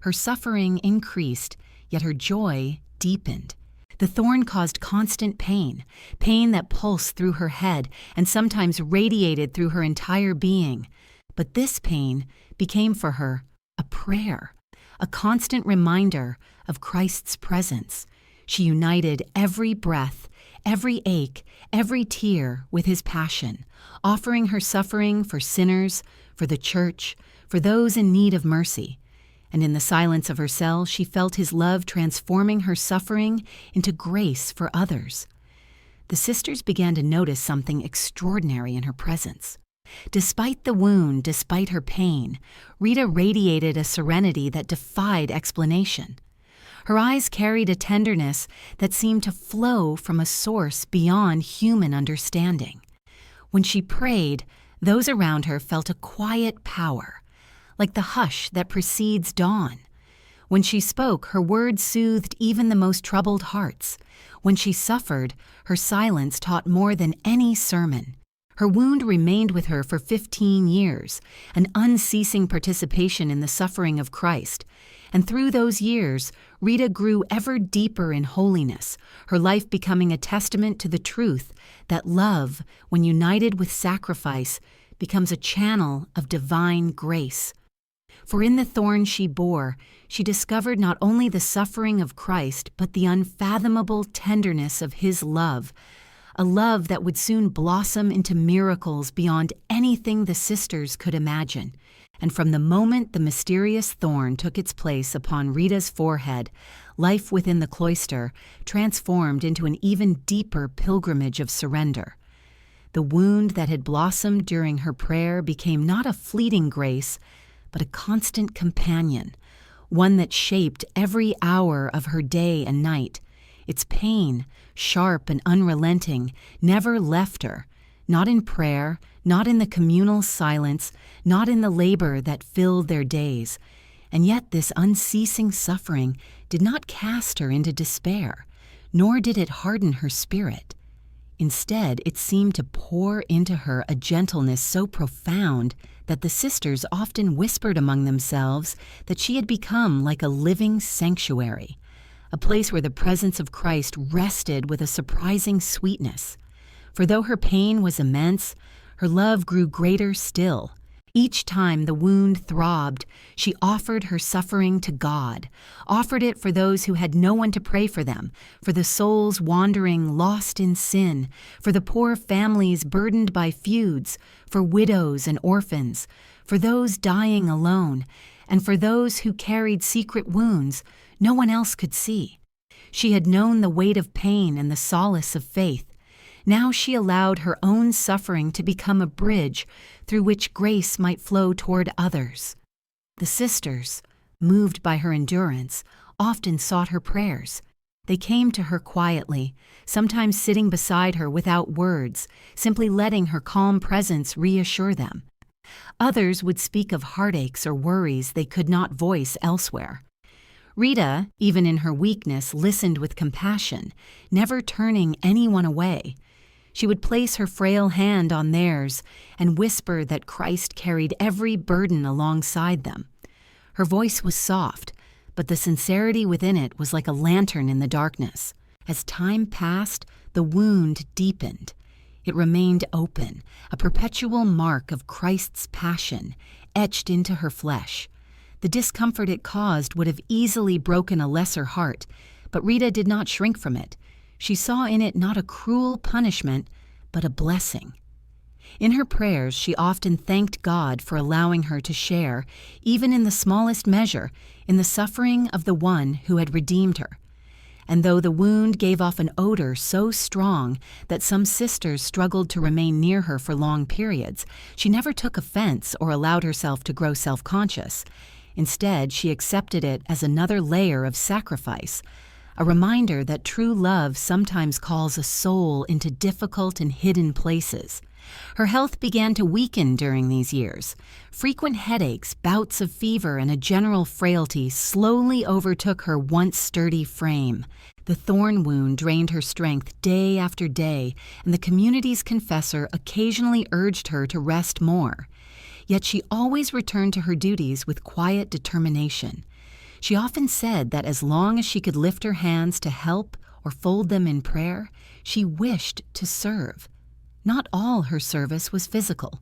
Her suffering increased, yet her joy deepened. The thorn caused constant pain, pain that pulsed through her head and sometimes radiated through her entire being. But this pain became for her a prayer, a constant reminder of Christ's presence. She united every breath, every ache, every tear with his passion, offering her suffering for sinners, for the church, for those in need of mercy. And in the silence of her cell, she felt his love transforming her suffering into grace for others. The sisters began to notice something extraordinary in her presence. Despite the wound, despite her pain, Rita radiated a serenity that defied explanation. Her eyes carried a tenderness that seemed to flow from a source beyond human understanding. When she prayed, those around her felt a quiet power, like the hush that precedes dawn. When she spoke, her words soothed even the most troubled hearts. When she suffered, her silence taught more than any sermon. Her wound remained with her for 15 years, an unceasing participation in the suffering of Christ. And through those years, Rita grew ever deeper in holiness, her life becoming a testament to the truth that love, when united with sacrifice, becomes a channel of divine grace. For in the thorn she bore, she discovered not only the suffering of Christ, but the unfathomable tenderness of his love, a love that would soon blossom into miracles beyond anything the sisters could imagine. And from the moment the mysterious thorn took its place upon Rita's forehead, life within the cloister transformed into an even deeper pilgrimage of surrender. The wound that had blossomed during her prayer became not a fleeting grace, but a constant companion, one that shaped every hour of her day and night. Its pain, sharp and unrelenting, never left her, not in prayer, not in the communal silence, not in the labor that filled their days. And yet this unceasing suffering did not cast her into despair, nor did it harden her spirit. Instead, it seemed to pour into her a gentleness so profound that the sisters often whispered among themselves that she had become like a living sanctuary, a place where the presence of Christ rested with a surprising sweetness. For though her pain was immense, her love grew greater still. Each time the wound throbbed, she offered her suffering to God, offered it for those who had no one to pray for them, for the souls wandering lost in sin, for the poor families burdened by feuds, for widows and orphans, for those dying alone, and for those who carried secret wounds no one else could see. She had known the weight of pain and the solace of faith. Now she allowed her own suffering to become a bridge through which grace might flow toward others. The sisters, moved by her endurance, often sought her prayers. They came to her quietly, sometimes sitting beside her without words, simply letting her calm presence reassure them. Others would speak of heartaches or worries they could not voice elsewhere. Rita, even in her weakness, listened with compassion, never turning anyone away. She would place her frail hand on theirs and whisper that Christ carried every burden alongside them. Her voice was soft, but the sincerity within it was like a lantern in the darkness. As time passed, the wound deepened. It remained open, a perpetual mark of Christ's passion, etched into her flesh. The discomfort it caused would have easily broken a lesser heart, but Rita did not shrink from it. She saw in it not a cruel punishment, but a blessing. In her prayers, she often thanked God for allowing her to share, even in the smallest measure, in the suffering of the one who had redeemed her. And though the wound gave off an odor so strong that some sisters struggled to remain near her for long periods, she never took offense or allowed herself to grow self-conscious. Instead, she accepted it as another layer of sacrifice, a reminder that true love sometimes calls a soul into difficult and hidden places. Her health began to weaken during these years. Frequent headaches, bouts of fever, and a general frailty slowly overtook her once sturdy frame. The thorn wound drained her strength day after day, and the community's confessor occasionally urged her to rest more. Yet she always returned to her duties with quiet determination. She often said that as long as she could lift her hands to help or fold them in prayer, she wished to serve. Not all her service was physical.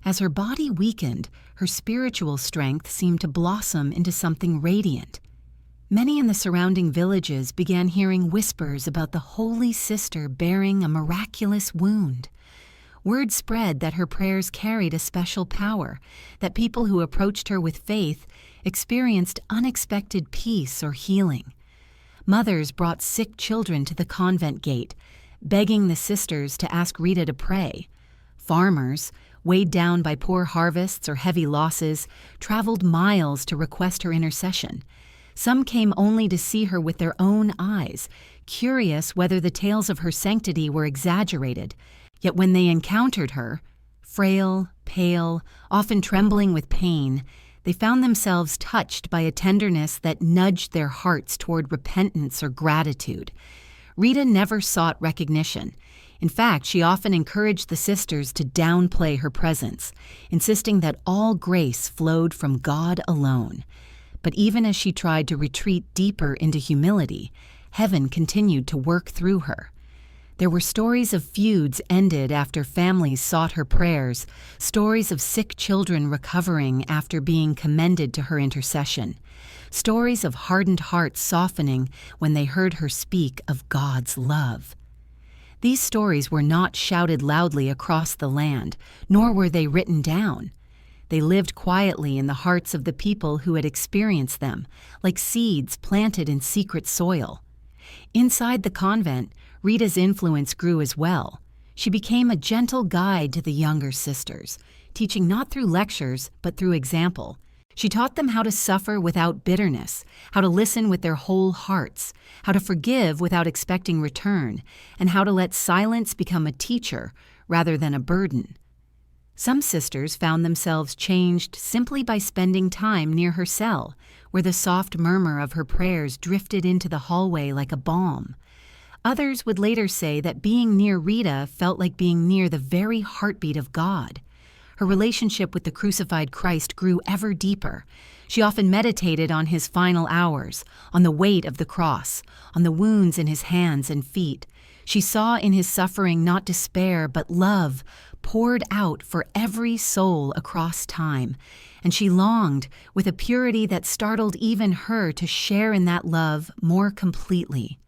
As her body weakened, her spiritual strength seemed to blossom into something radiant. Many in the surrounding villages began hearing whispers about the holy sister bearing a miraculous wound. Word spread that her prayers carried a special power, that people who approached her with faith experienced unexpected peace or healing. Mothers brought sick children to the convent gate, begging the sisters to ask Rita to pray. Farmers, weighed down by poor harvests or heavy losses, traveled miles to request her intercession. Some came only to see her with their own eyes, curious whether the tales of her sanctity were exaggerated. Yet when they encountered her, frail, pale, often trembling with pain, they found themselves touched by a tenderness that nudged their hearts toward repentance or gratitude. Rita never sought recognition. In fact, she often encouraged the sisters to downplay her presence, insisting that all grace flowed from God alone. But even as she tried to retreat deeper into humility, heaven continued to work through her. There were stories of feuds ended after families sought her prayers, stories of sick children recovering after being commended to her intercession, stories of hardened hearts softening when they heard her speak of God's love. These stories were not shouted loudly across the land, nor were they written down. They lived quietly in the hearts of the people who had experienced them, like seeds planted in secret soil. Inside the convent, Rita's influence grew as well. She became a gentle guide to the younger sisters, teaching not through lectures, but through example. She taught them how to suffer without bitterness, how to listen with their whole hearts, how to forgive without expecting return, and how to let silence become a teacher rather than a burden. Some sisters found themselves changed simply by spending time near her cell, where the soft murmur of her prayers drifted into the hallway like a balm. Others would later say that being near Rita felt like being near the very heartbeat of God. Her relationship with the crucified Christ grew ever deeper. She often meditated on his final hours, on the weight of the cross, on the wounds in his hands and feet. She saw in his suffering not despair but love poured out for every soul across time, and she longed, with a purity that startled even her, to share in that love more completely.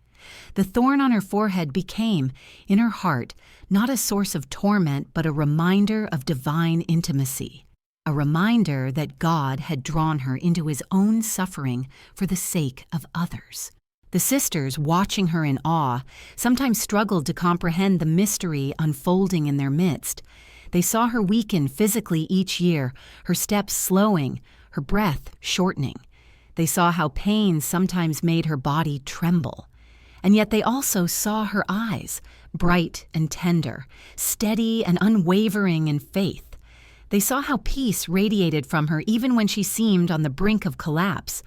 The thorn on her forehead became, in her heart, not a source of torment but a reminder of divine intimacy, a reminder that God had drawn her into his own suffering for the sake of others. The sisters, watching her in awe, sometimes struggled to comprehend the mystery unfolding in their midst. They saw her weaken physically each year, her steps slowing, her breath shortening. They saw how pain sometimes made her body tremble. And yet they also saw her eyes, bright and tender, steady and unwavering in faith. They saw how peace radiated from her even when she seemed on the brink of collapse.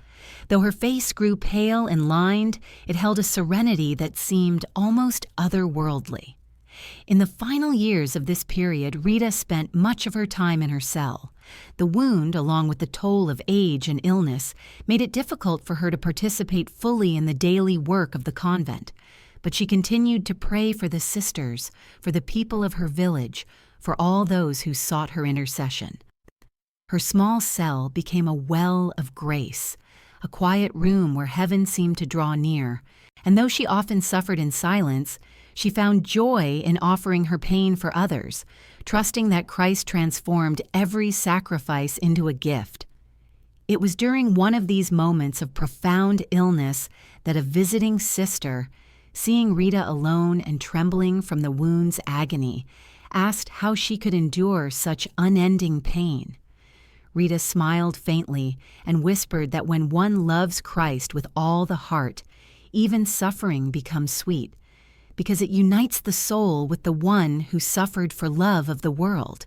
Though her face grew pale and lined, it held a serenity that seemed almost otherworldly. In the final years of this period, Rita spent much of her time in her cell. The wound, along with the toll of age and illness, made it difficult for her to participate fully in the daily work of the convent. But she continued to pray for the sisters, for the people of her village, for all those who sought her intercession. Her small cell became a well of grace, a quiet room where heaven seemed to draw near, and though she often suffered in silence, she found joy in offering her pain for others, trusting that Christ transformed every sacrifice into a gift. It was during one of these moments of profound illness that a visiting sister, seeing Rita alone and trembling from the wound's agony, asked how she could endure such unending pain. Rita smiled faintly and whispered that when one loves Christ with all the heart, even suffering becomes sweet, because it unites the soul with the one who suffered for love of the world.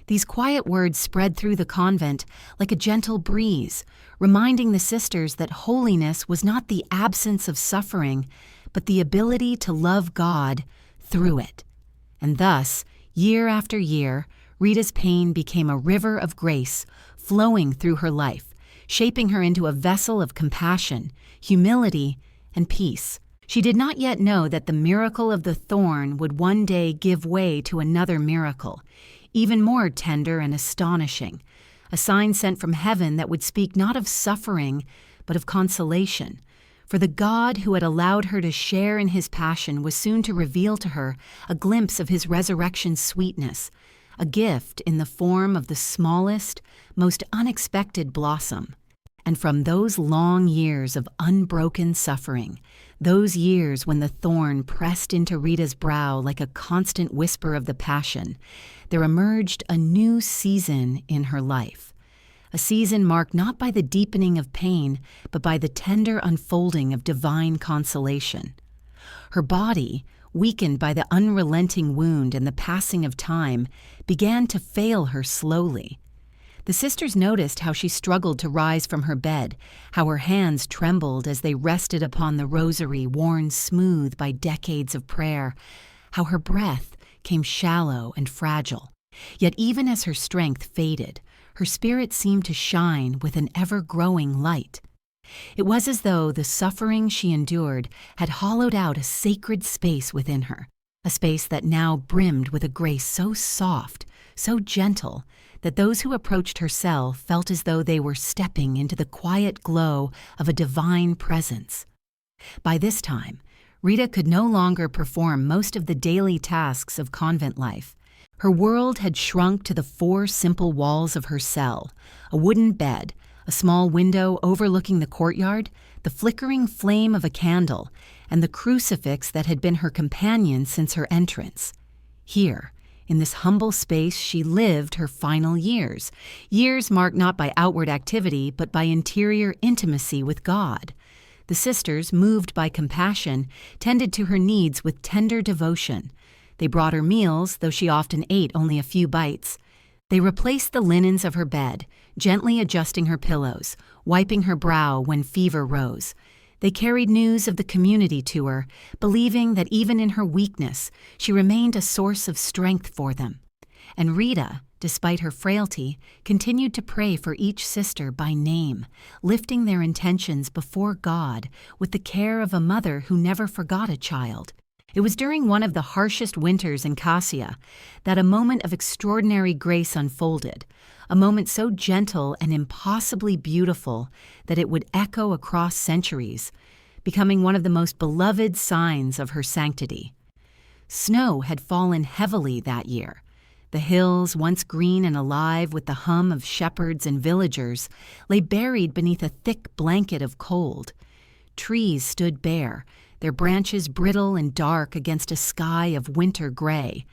These quiet words spread through the convent like a gentle breeze, reminding the sisters that holiness was not the absence of suffering, but the ability to love God through it. And thus, year after year, Rita's pain became a river of grace flowing through her life, shaping her into a vessel of compassion, humility, and peace. She did not yet know that the miracle of the thorn would one day give way to another miracle, even more tender and astonishing, a sign sent from heaven that would speak not of suffering, but of consolation. For the God who had allowed her to share in his passion was soon to reveal to her a glimpse of his resurrection's sweetness, a gift in the form of the smallest, most unexpected blossom. And from those long years of unbroken suffering, those years when the thorn pressed into Rita's brow like a constant whisper of the passion, there emerged a new season in her life. A season marked not by the deepening of pain, but by the tender unfolding of divine consolation. Her body, weakened by the unrelenting wound and the passing of time, began to fail her slowly. The sisters noticed how she struggled to rise from her bed, how her hands trembled as they rested upon the rosary worn smooth by decades of prayer, how her breath came shallow and fragile. Yet even as her strength faded, her spirit seemed to shine with an ever-growing light. It was as though the suffering she endured had hollowed out a sacred space within her, a space that now brimmed with a grace so soft, so gentle, that those who approached her cell felt as though they were stepping into the quiet glow of a divine presence. By this time, Rita could no longer perform most of the daily tasks of convent life. Her world had shrunk to the 4 simple walls of her cell, a wooden bed, a small window overlooking the courtyard, the flickering flame of a candle, and the crucifix that had been her companion since her entrance. Here, in this humble space, she lived her final years, years marked not by outward activity, but by interior intimacy with God. The sisters, moved by compassion, tended to her needs with tender devotion. They brought her meals, though she often ate only a few bites. They replaced the linens of her bed, gently adjusting her pillows, wiping her brow when fever rose. They carried news of the community to her, believing that even in her weakness, she remained a source of strength for them. And Rita, despite her frailty, continued to pray for each sister by name, lifting their intentions before God with the care of a mother who never forgot a child. It was during one of the harshest winters in Cascia that a moment of extraordinary grace unfolded, a moment so gentle and impossibly beautiful that it would echo across centuries, becoming one of the most beloved signs of her sanctity. Snow had fallen heavily that year. The hills, once green and alive with the hum of shepherds and villagers, lay buried beneath a thick blanket of cold. Trees stood bare, their branches brittle and dark against a sky of winter gray.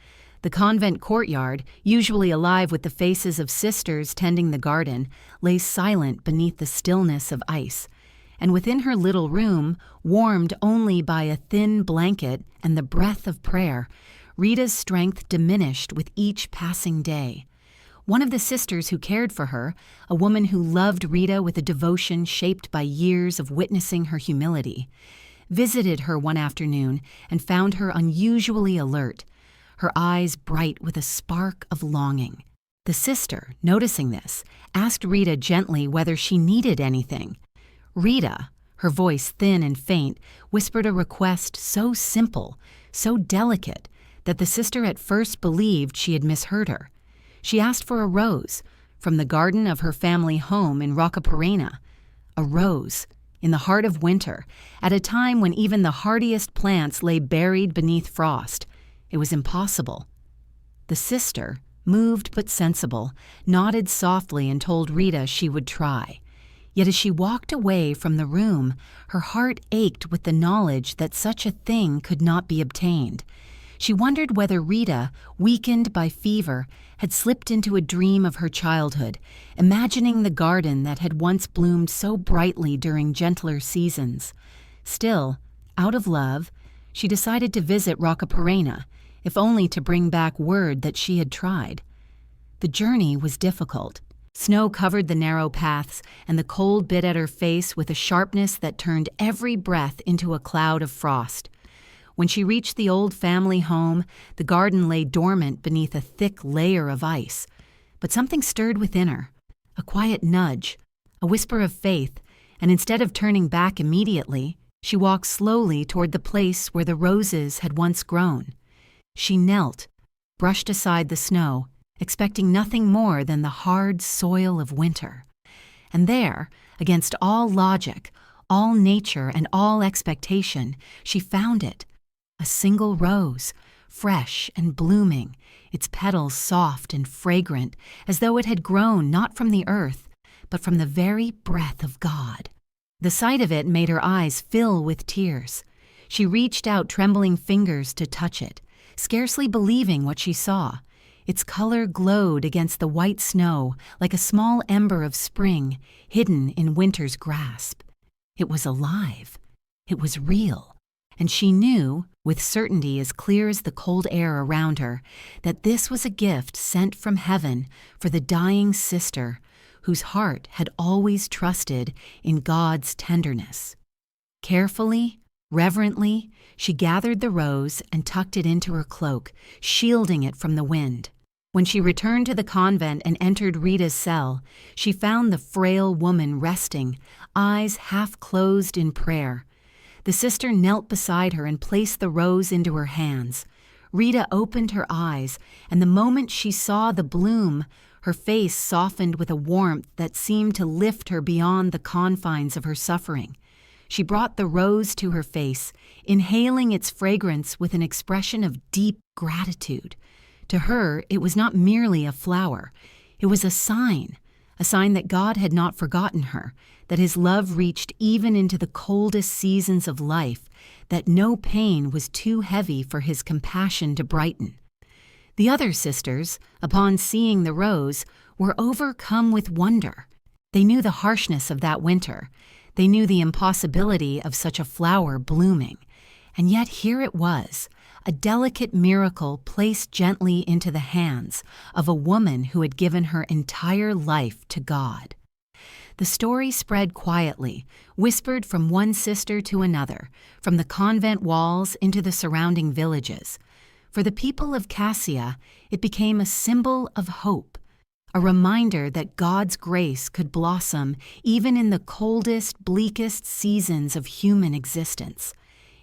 The convent courtyard, usually alive with the faces of sisters tending the garden, lay silent beneath the stillness of ice. And within her little room, warmed only by a thin blanket and the breath of prayer, Rita's strength diminished with each passing day. One of the sisters who cared for her, a woman who loved Rita with a devotion shaped by years of witnessing her humility, visited her one afternoon and found her unusually alert, her eyes bright with a spark of longing. The sister, noticing this, asked Rita gently whether she needed anything. Rita, her voice thin and faint, whispered a request so simple, so delicate, that the sister at first believed she had misheard her. She asked for a rose from the garden of her family home in Roccaporena. A rose in the heart of winter, at a time when even the hardiest plants lay buried beneath frost. It was impossible. The sister, moved but sensible, nodded softly and told Rita she would try. Yet as she walked away from the room, her heart ached with the knowledge that such a thing could not be obtained. She wondered whether Rita, weakened by fever, had slipped into a dream of her childhood, imagining the garden that had once bloomed so brightly during gentler seasons. Still, out of love, she decided to visit Roccaporena, if only to bring back word that she had tried. The journey was difficult. Snow covered the narrow paths, and the cold bit at her face with a sharpness that turned every breath into a cloud of frost. When she reached the old family home, the garden lay dormant beneath a thick layer of ice. But something stirred within her, a quiet nudge, a whisper of faith, and instead of turning back immediately, she walked slowly toward the place where the roses had once grown. She knelt, brushed aside the snow, expecting nothing more than the hard soil of winter. And there, against all logic, all nature, and all expectation, she found it. A single rose, fresh and blooming, its petals soft and fragrant, as though it had grown not from the earth, but from the very breath of God. The sight of it made her eyes fill with tears. She reached out trembling fingers to touch it, scarcely believing what she saw. Its color glowed against the white snow like a small ember of spring hidden in winter's grasp. It was alive. It was real. And she knew, with certainty as clear as the cold air around her, that this was a gift sent from heaven for the dying sister whose heart had always trusted in God's tenderness. Carefully, reverently, she gathered the rose and tucked it into her cloak, shielding it from the wind. When she returned to the convent and entered Rita's cell, she found the frail woman resting, eyes half closed in prayer. The sister knelt beside her and placed the rose into her hands. Rita opened her eyes, and the moment she saw the bloom, her face softened with a warmth that seemed to lift her beyond the confines of her suffering. She brought the rose to her face, inhaling its fragrance with an expression of deep gratitude. To her, it was not merely a flower. It was a sign that God had not forgotten her, that his love reached even into the coldest seasons of life, that no pain was too heavy for his compassion to brighten. The other sisters, upon seeing the rose, were overcome with wonder. They knew the harshness of that winter. They knew the impossibility of such a flower blooming. And yet here it was, a delicate miracle placed gently into the hands of a woman who had given her entire life to God. The story spread quietly, whispered from one sister to another, from the convent walls into the surrounding villages. For the people of Cascia, it became a symbol of hope, a reminder that God's grace could blossom even in the coldest, bleakest seasons of human existence.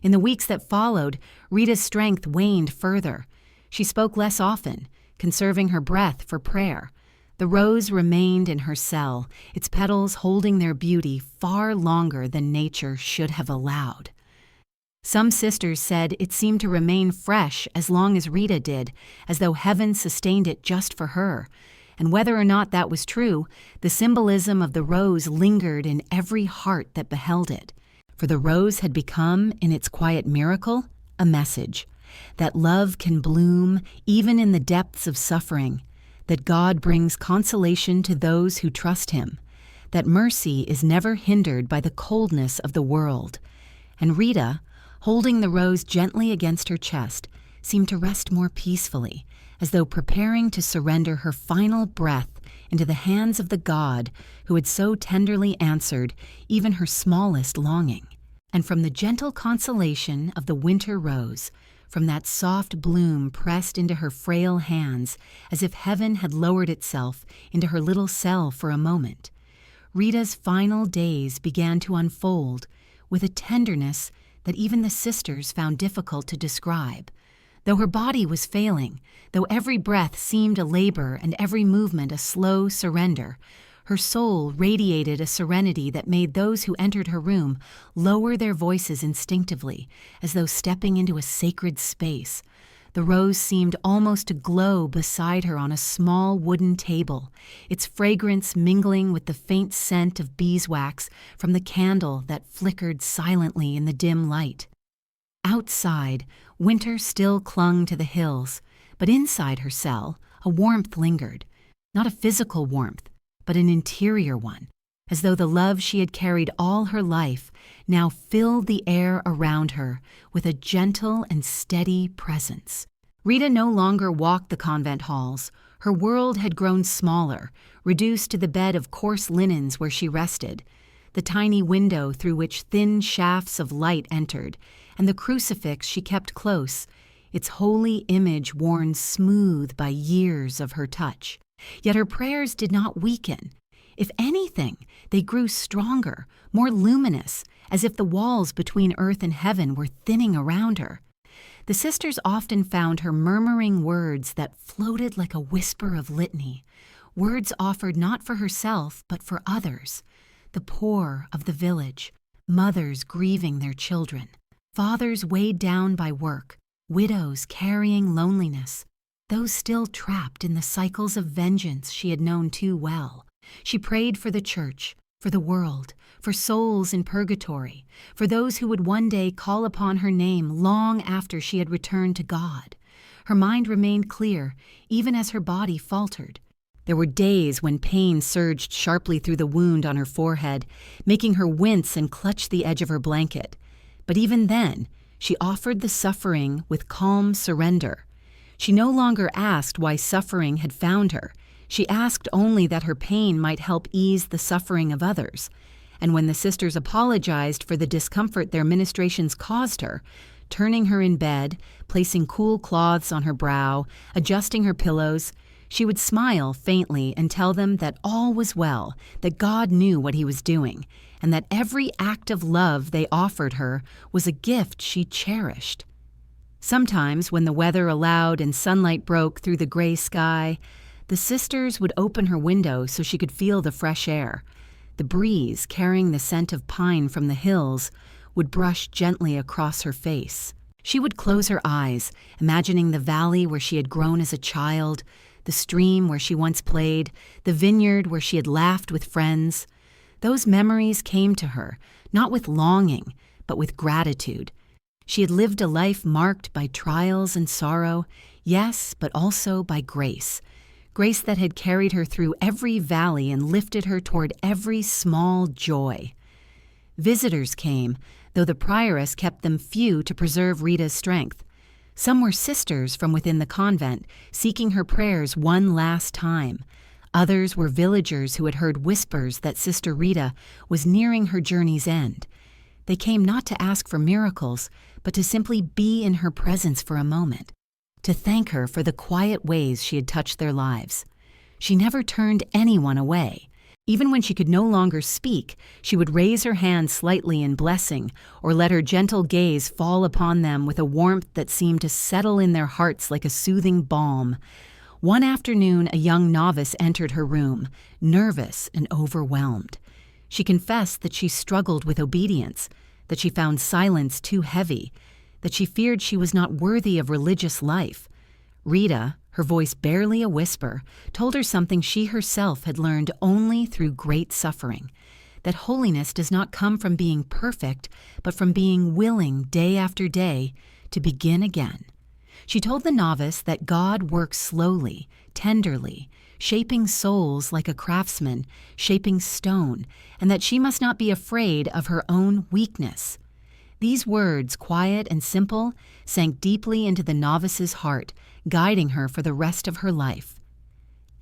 In the weeks that followed, Rita's strength waned further. She spoke less often, conserving her breath for prayer. The rose remained in her cell, its petals holding their beauty far longer than nature should have allowed. Some sisters said it seemed to remain fresh as long as Rita did, as though heaven sustained it just for her. And whether or not that was true, the symbolism of the rose lingered in every heart that beheld it. For the rose had become, in its quiet miracle, a message that love can bloom even in the depths of suffering, that God brings consolation to those who trust Him, that mercy is never hindered by the coldness of the world. And Rita, holding the rose gently against her chest, seemed to rest more peacefully, as though preparing to surrender her final breath into the hands of the God who had so tenderly answered even her smallest longing. And from the gentle consolation of the winter rose, from that soft bloom pressed into her frail hands as if heaven had lowered itself into her little cell for a moment, Rita's final days began to unfold with a tenderness that even the sisters found difficult to describe. Though her body was failing, though every breath seemed a labor and every movement a slow surrender, her soul radiated a serenity that made those who entered her room lower their voices instinctively, as though stepping into a sacred space. The rose seemed almost to glow beside her on a small wooden table, its fragrance mingling with the faint scent of beeswax from the candle that flickered silently in the dim light. Outside, winter still clung to the hills, but inside her cell, a warmth lingered, not a physical warmth, but an interior one, as though the love she had carried all her life now filled the air around her with a gentle and steady presence. Rita no longer walked the convent halls. Her world had grown smaller, reduced to the bed of coarse linens where she rested, the tiny window through which thin shafts of light entered, and the crucifix she kept close, its holy image worn smooth by years of her touch. Yet her prayers did not weaken. If anything, they grew stronger, more luminous, as if the walls between earth and heaven were thinning around her. The sisters often found her murmuring words that floated like a whisper of litany, words offered not for herself but for others, the poor of the village, mothers grieving their children, fathers weighed down by work, widows carrying loneliness, those still trapped in the cycles of vengeance she had known too well. She prayed for the church, for the world, for souls in purgatory, for those who would one day call upon her name long after she had returned to God. Her mind remained clear, even as her body faltered. There were days when pain surged sharply through the wound on her forehead, making her wince and clutch the edge of her blanket. But even then, she offered the suffering with calm surrender. She no longer asked why suffering had found her. She asked only that her pain might help ease the suffering of others. And when the sisters apologized for the discomfort their ministrations caused her, turning her in bed, placing cool cloths on her brow, adjusting her pillows, she would smile faintly and tell them that all was well, that God knew what He was doing, and that every act of love they offered her was a gift she cherished. Sometimes, when the weather allowed and sunlight broke through the gray sky, the sisters would open her window so she could feel the fresh air. The breeze, carrying the scent of pine from the hills, would brush gently across her face. She would close her eyes, imagining the valley where she had grown as a child, the stream where she once played, the vineyard where she had laughed with friends. Those memories came to her, not with longing, but with gratitude. She had lived a life marked by trials and sorrow, yes, but also by grace. Grace that had carried her through every valley and lifted her toward every small joy. Visitors came, though the prioress kept them few to preserve Rita's strength. Some were sisters from within the convent, seeking her prayers one last time. Others were villagers who had heard whispers that Sister Rita was nearing her journey's end. They came not to ask for miracles, but to simply be in her presence for a moment, to thank her for the quiet ways she had touched their lives. She never turned anyone away. Even when she could no longer speak, she would raise her hand slightly in blessing, or let her gentle gaze fall upon them with a warmth that seemed to settle in their hearts like a soothing balm. One afternoon, a young novice entered her room, nervous and overwhelmed. She confessed that she struggled with obedience, that she found silence too heavy, that she feared she was not worthy of religious life. Rita, her voice barely a whisper, told her something she herself had learned only through great suffering, that holiness does not come from being perfect, but from being willing day after day to begin again. She told the novice that God works slowly, tenderly, shaping souls like a craftsman, shaping stone, and that she must not be afraid of her own weakness. These words, quiet and simple, sank deeply into the novice's heart, guiding her for the rest of her life.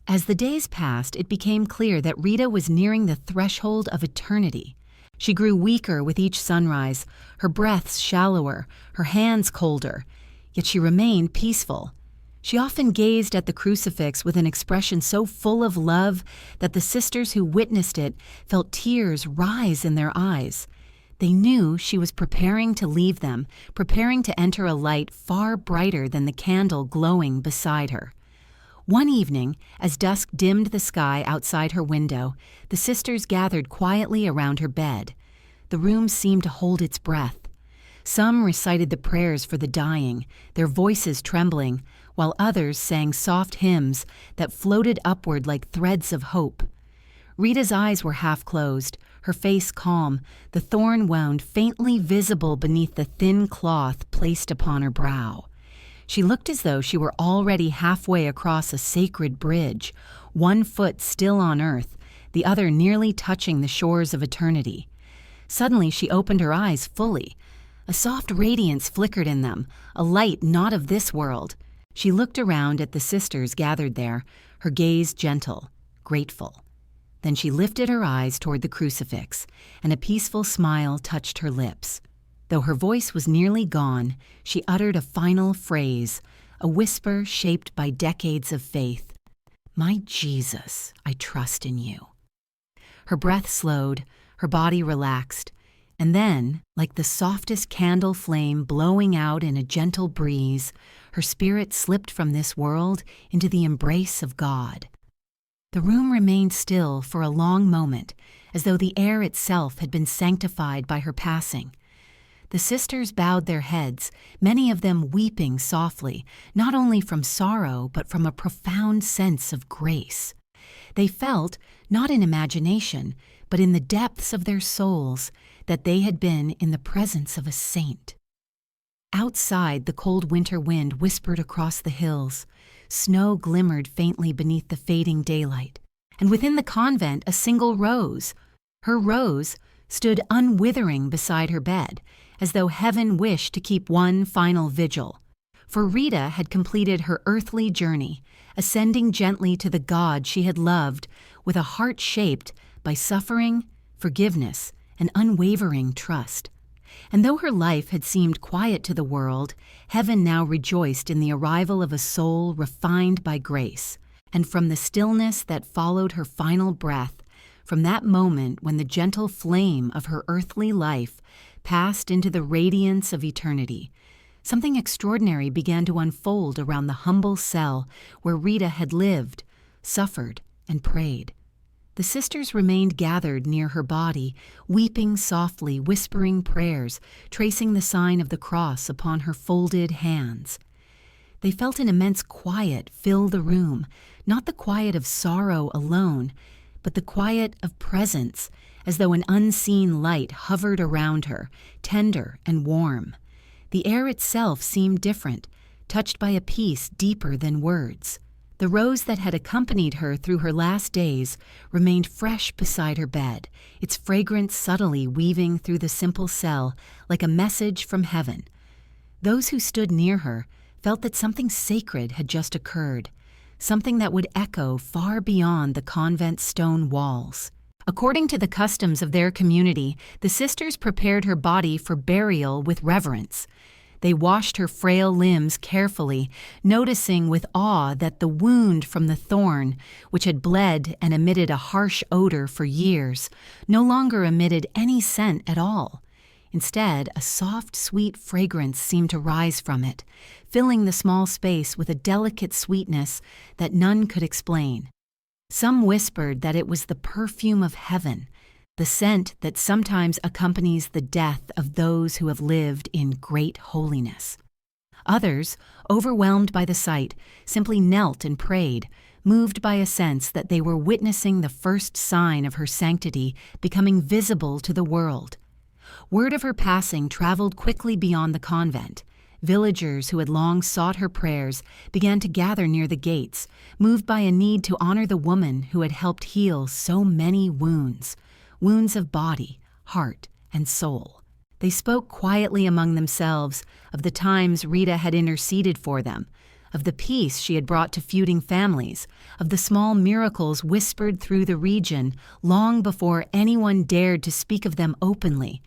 As the days passed, it became clear that Rita was nearing the threshold of eternity. She grew weaker with each sunrise, her breaths shallower, her hands colder, yet she remained peaceful. She often gazed at the crucifix with an expression so full of love that the sisters who witnessed it felt tears rise in their eyes. They knew she was preparing to leave them, preparing to enter a light far brighter than the candle glowing beside her. One evening, as dusk dimmed the sky outside her window, the sisters gathered quietly around her bed. The room seemed to hold its breath. Some recited the prayers for the dying, their voices trembling, while others sang soft hymns that floated upward like threads of hope. Rita's eyes were half closed, her face calm, the thorn wound faintly visible beneath the thin cloth placed upon her brow. She looked as though she were already halfway across a sacred bridge, one foot still on earth, the other nearly touching the shores of eternity. Suddenly she opened her eyes fully. A soft radiance flickered in them, a light not of this world. She looked around at the sisters gathered there, her gaze gentle, grateful. Then she lifted her eyes toward the crucifix, and a peaceful smile touched her lips. Though her voice was nearly gone, she uttered a final phrase, a whisper shaped by decades of faith. "My Jesus, I trust in you." Her breath slowed, her body relaxed, and then, like the softest candle flame blowing out in a gentle breeze, her spirit slipped from this world into the embrace of God. The room remained still for a long moment, as though the air itself had been sanctified by her passing. The sisters bowed their heads, many of them weeping softly, not only from sorrow but from a profound sense of grace. They felt, not in imagination, but in the depths of their souls, that they had been in the presence of a saint. Outside, the cold winter wind whispered across the hills. Snow glimmered faintly beneath the fading daylight, and within the convent a single rose, her rose, stood unwithering beside her bed, as though heaven wished to keep one final vigil. For Rita had completed her earthly journey, ascending gently to the God she had loved, with a heart shaped by suffering, forgiveness, and unwavering trust. And though her life had seemed quiet to the world, heaven now rejoiced in the arrival of a soul refined by grace. And from the stillness that followed her final breath, from that moment when the gentle flame of her earthly life passed into the radiance of eternity, something extraordinary began to unfold around the humble cell where Rita had lived, suffered, and prayed. The sisters remained gathered near her body, weeping softly, whispering prayers, tracing the sign of the cross upon her folded hands. They felt an immense quiet fill the room, not the quiet of sorrow alone, but the quiet of presence, as though an unseen light hovered around her, tender and warm. The air itself seemed different, touched by a peace deeper than words. The rose that had accompanied her through her last days remained fresh beside her bed, its fragrance subtly weaving through the simple cell like a message from heaven. Those who stood near her felt that something sacred had just occurred, something that would echo far beyond the convent stone walls. According to the customs of their community, the sisters prepared her body for burial with reverence. They washed her frail limbs carefully, noticing with awe that the wound from the thorn, which had bled and emitted a harsh odor for years, no longer emitted any scent at all. Instead, a soft, sweet fragrance seemed to rise from it, filling the small space with a delicate sweetness that none could explain. Some whispered that it was the perfume of heaven, the scent that sometimes accompanies the death of those who have lived in great holiness. Others, overwhelmed by the sight, simply knelt and prayed, moved by a sense that they were witnessing the first sign of her sanctity becoming visible to the world. Word of her passing traveled quickly beyond the convent. Villagers who had long sought her prayers began to gather near the gates, moved by a need to honor the woman who had helped heal so many wounds of body, heart, and soul. They spoke quietly among themselves of the times Rita had interceded for them, of the peace she had brought to feuding families, of the small miracles whispered through the region long before anyone dared to speak of them openly.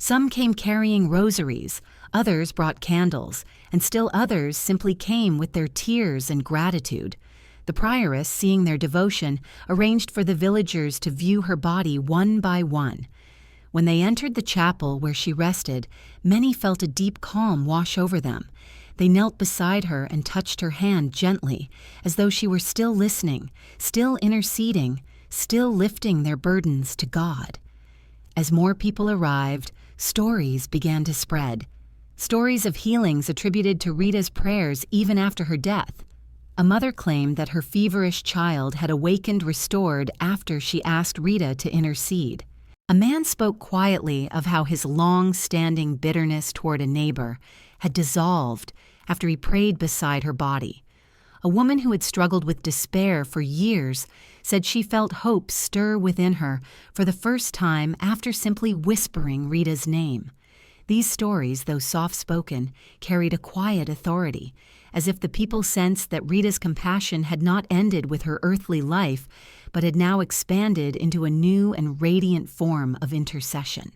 Some came carrying rosaries, others brought candles, and still others simply came with their tears and gratitude. The prioress, seeing their devotion, arranged for the villagers to view her body one by one. When they entered the chapel where she rested, many felt a deep calm wash over them. They knelt beside her and touched her hand gently, as though she were still listening, still interceding, still lifting their burdens to God. As more people arrived, stories began to spread. Stories of healings attributed to Rita's prayers even after her death. A mother claimed that her feverish child had awakened restored after she asked Rita to intercede. A man spoke quietly of how his long-standing bitterness toward a neighbor had dissolved after he prayed beside her body. A woman who had struggled with despair for years said she felt hope stir within her for the first time after simply whispering Rita's name. These stories, though soft-spoken, carried a quiet authority, as if the people sensed that Rita's compassion had not ended with her earthly life, but had now expanded into a new and radiant form of intercession.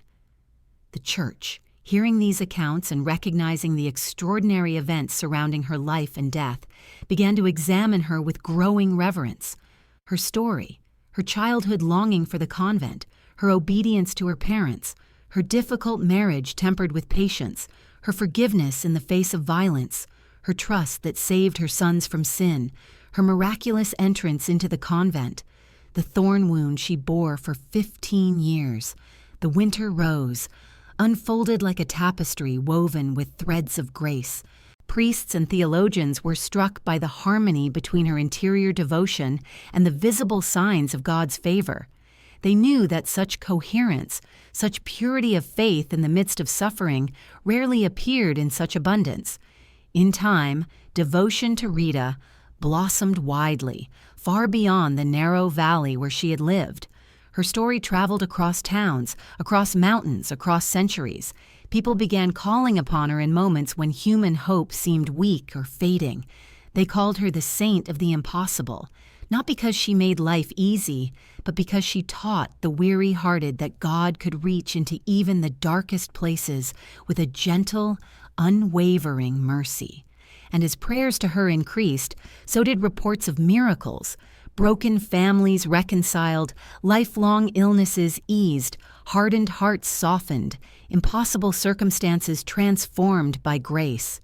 The Church, hearing these accounts and recognizing the extraordinary events surrounding her life and death, began to examine her with growing reverence. Her story, her childhood longing for the convent, her obedience to her parents, her difficult marriage tempered with patience, her forgiveness in the face of violence, her trust that saved her sons from sin, her miraculous entrance into the convent, the thorn wound she bore for 15 years, the winter rose, unfolded like a tapestry woven with threads of grace. Priests and theologians were struck by the harmony between her interior devotion and the visible signs of God's favor. They knew that such coherence, such purity of faith in the midst of suffering, rarely appeared in such abundance. In time, devotion to Rita blossomed widely, far beyond the narrow valley where she had lived. Her story traveled across towns, across mountains, across centuries. People began calling upon her in moments when human hope seemed weak or fading. They called her the saint of the impossible, not because she made life easy, but because she taught the weary-hearted that God could reach into even the darkest places with a gentle, unwavering mercy. And as prayers to her increased, so did reports of miracles. Broken families reconciled, lifelong illnesses eased, hardened hearts softened, impossible circumstances transformed by grace.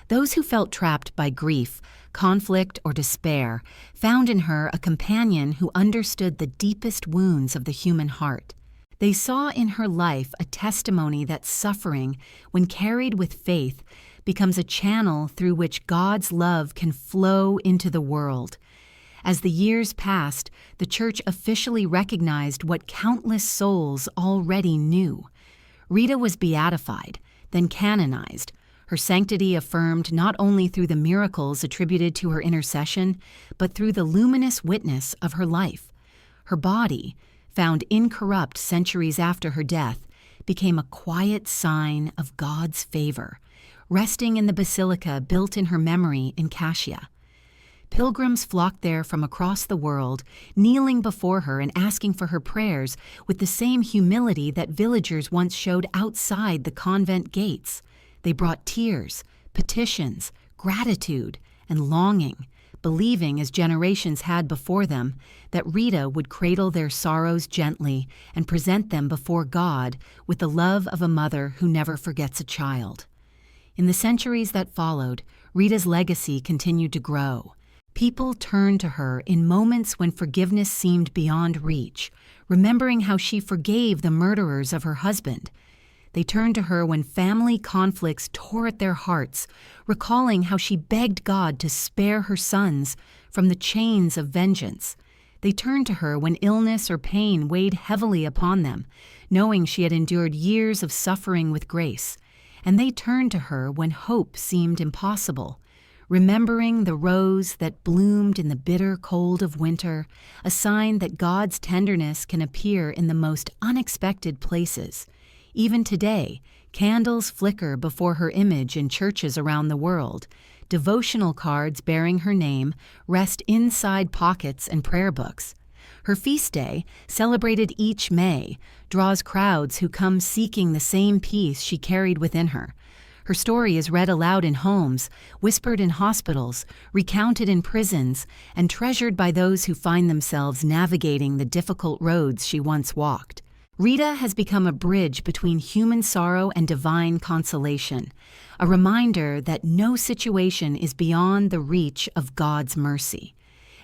Those who felt trapped by grief, conflict, or despair found in her a companion who understood the deepest wounds of the human heart. They saw in her life a testimony that suffering, when carried with faith, becomes a channel through which God's love can flow into the world. As the years passed, the Church officially recognized what countless souls already knew. Rita was beatified, then canonized, her sanctity affirmed not only through the miracles attributed to her intercession, but through the luminous witness of her life. Her body, found incorrupt centuries after her death, became a quiet sign of God's favor, resting in the basilica built in her memory in Cascia. Pilgrims flocked there from across the world, kneeling before her and asking for her prayers with the same humility that villagers once showed outside the convent gates. They brought tears, petitions, gratitude, and longing, believing, as generations had before them, that Rita would cradle their sorrows gently and present them before God with the love of a mother who never forgets a child. In the centuries that followed, Rita's legacy continued to grow. People turned to her in moments when forgiveness seemed beyond reach, remembering how she forgave the murderers of her husband. They turned to her when family conflicts tore at their hearts, recalling how she begged God to spare her sons from the chains of vengeance. They turned to her when illness or pain weighed heavily upon them, knowing she had endured years of suffering with grace. And they turned to her when hope seemed impossible, remembering the rose that bloomed in the bitter cold of winter, a sign that God's tenderness can appear in the most unexpected places. Even today, candles flicker before her image in churches around the world. Devotional cards bearing her name rest inside pockets and prayer books. Her feast day, celebrated each May, draws crowds who come seeking the same peace she carried within her. Her story is read aloud in homes, whispered in hospitals, recounted in prisons, and treasured by those who find themselves navigating the difficult roads she once walked. Rita has become a bridge between human sorrow and divine consolation, a reminder that no situation is beyond the reach of God's mercy.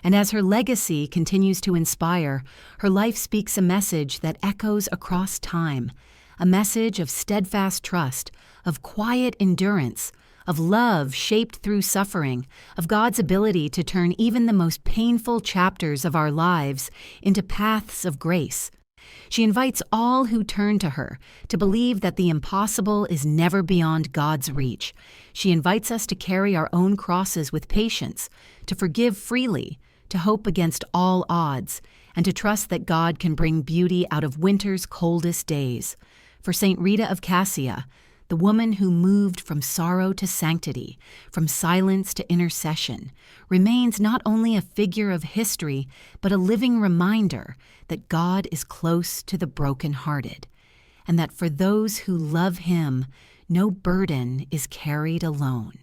And as her legacy continues to inspire, her life speaks a message that echoes across time, a message of steadfast trust, of quiet endurance, of love shaped through suffering, of God's ability to turn even the most painful chapters of our lives into paths of grace. She invites all who turn to her to believe that the impossible is never beyond God's reach. She invites us to carry our own crosses with patience, to forgive freely, to hope against all odds, and to trust that God can bring beauty out of winter's coldest days. For Saint Rita of Cascia, the woman who moved from sorrow to sanctity, from silence to intercession, remains not only a figure of history, but a living reminder that God is close to the brokenhearted, and that for those who love Him, no burden is carried alone.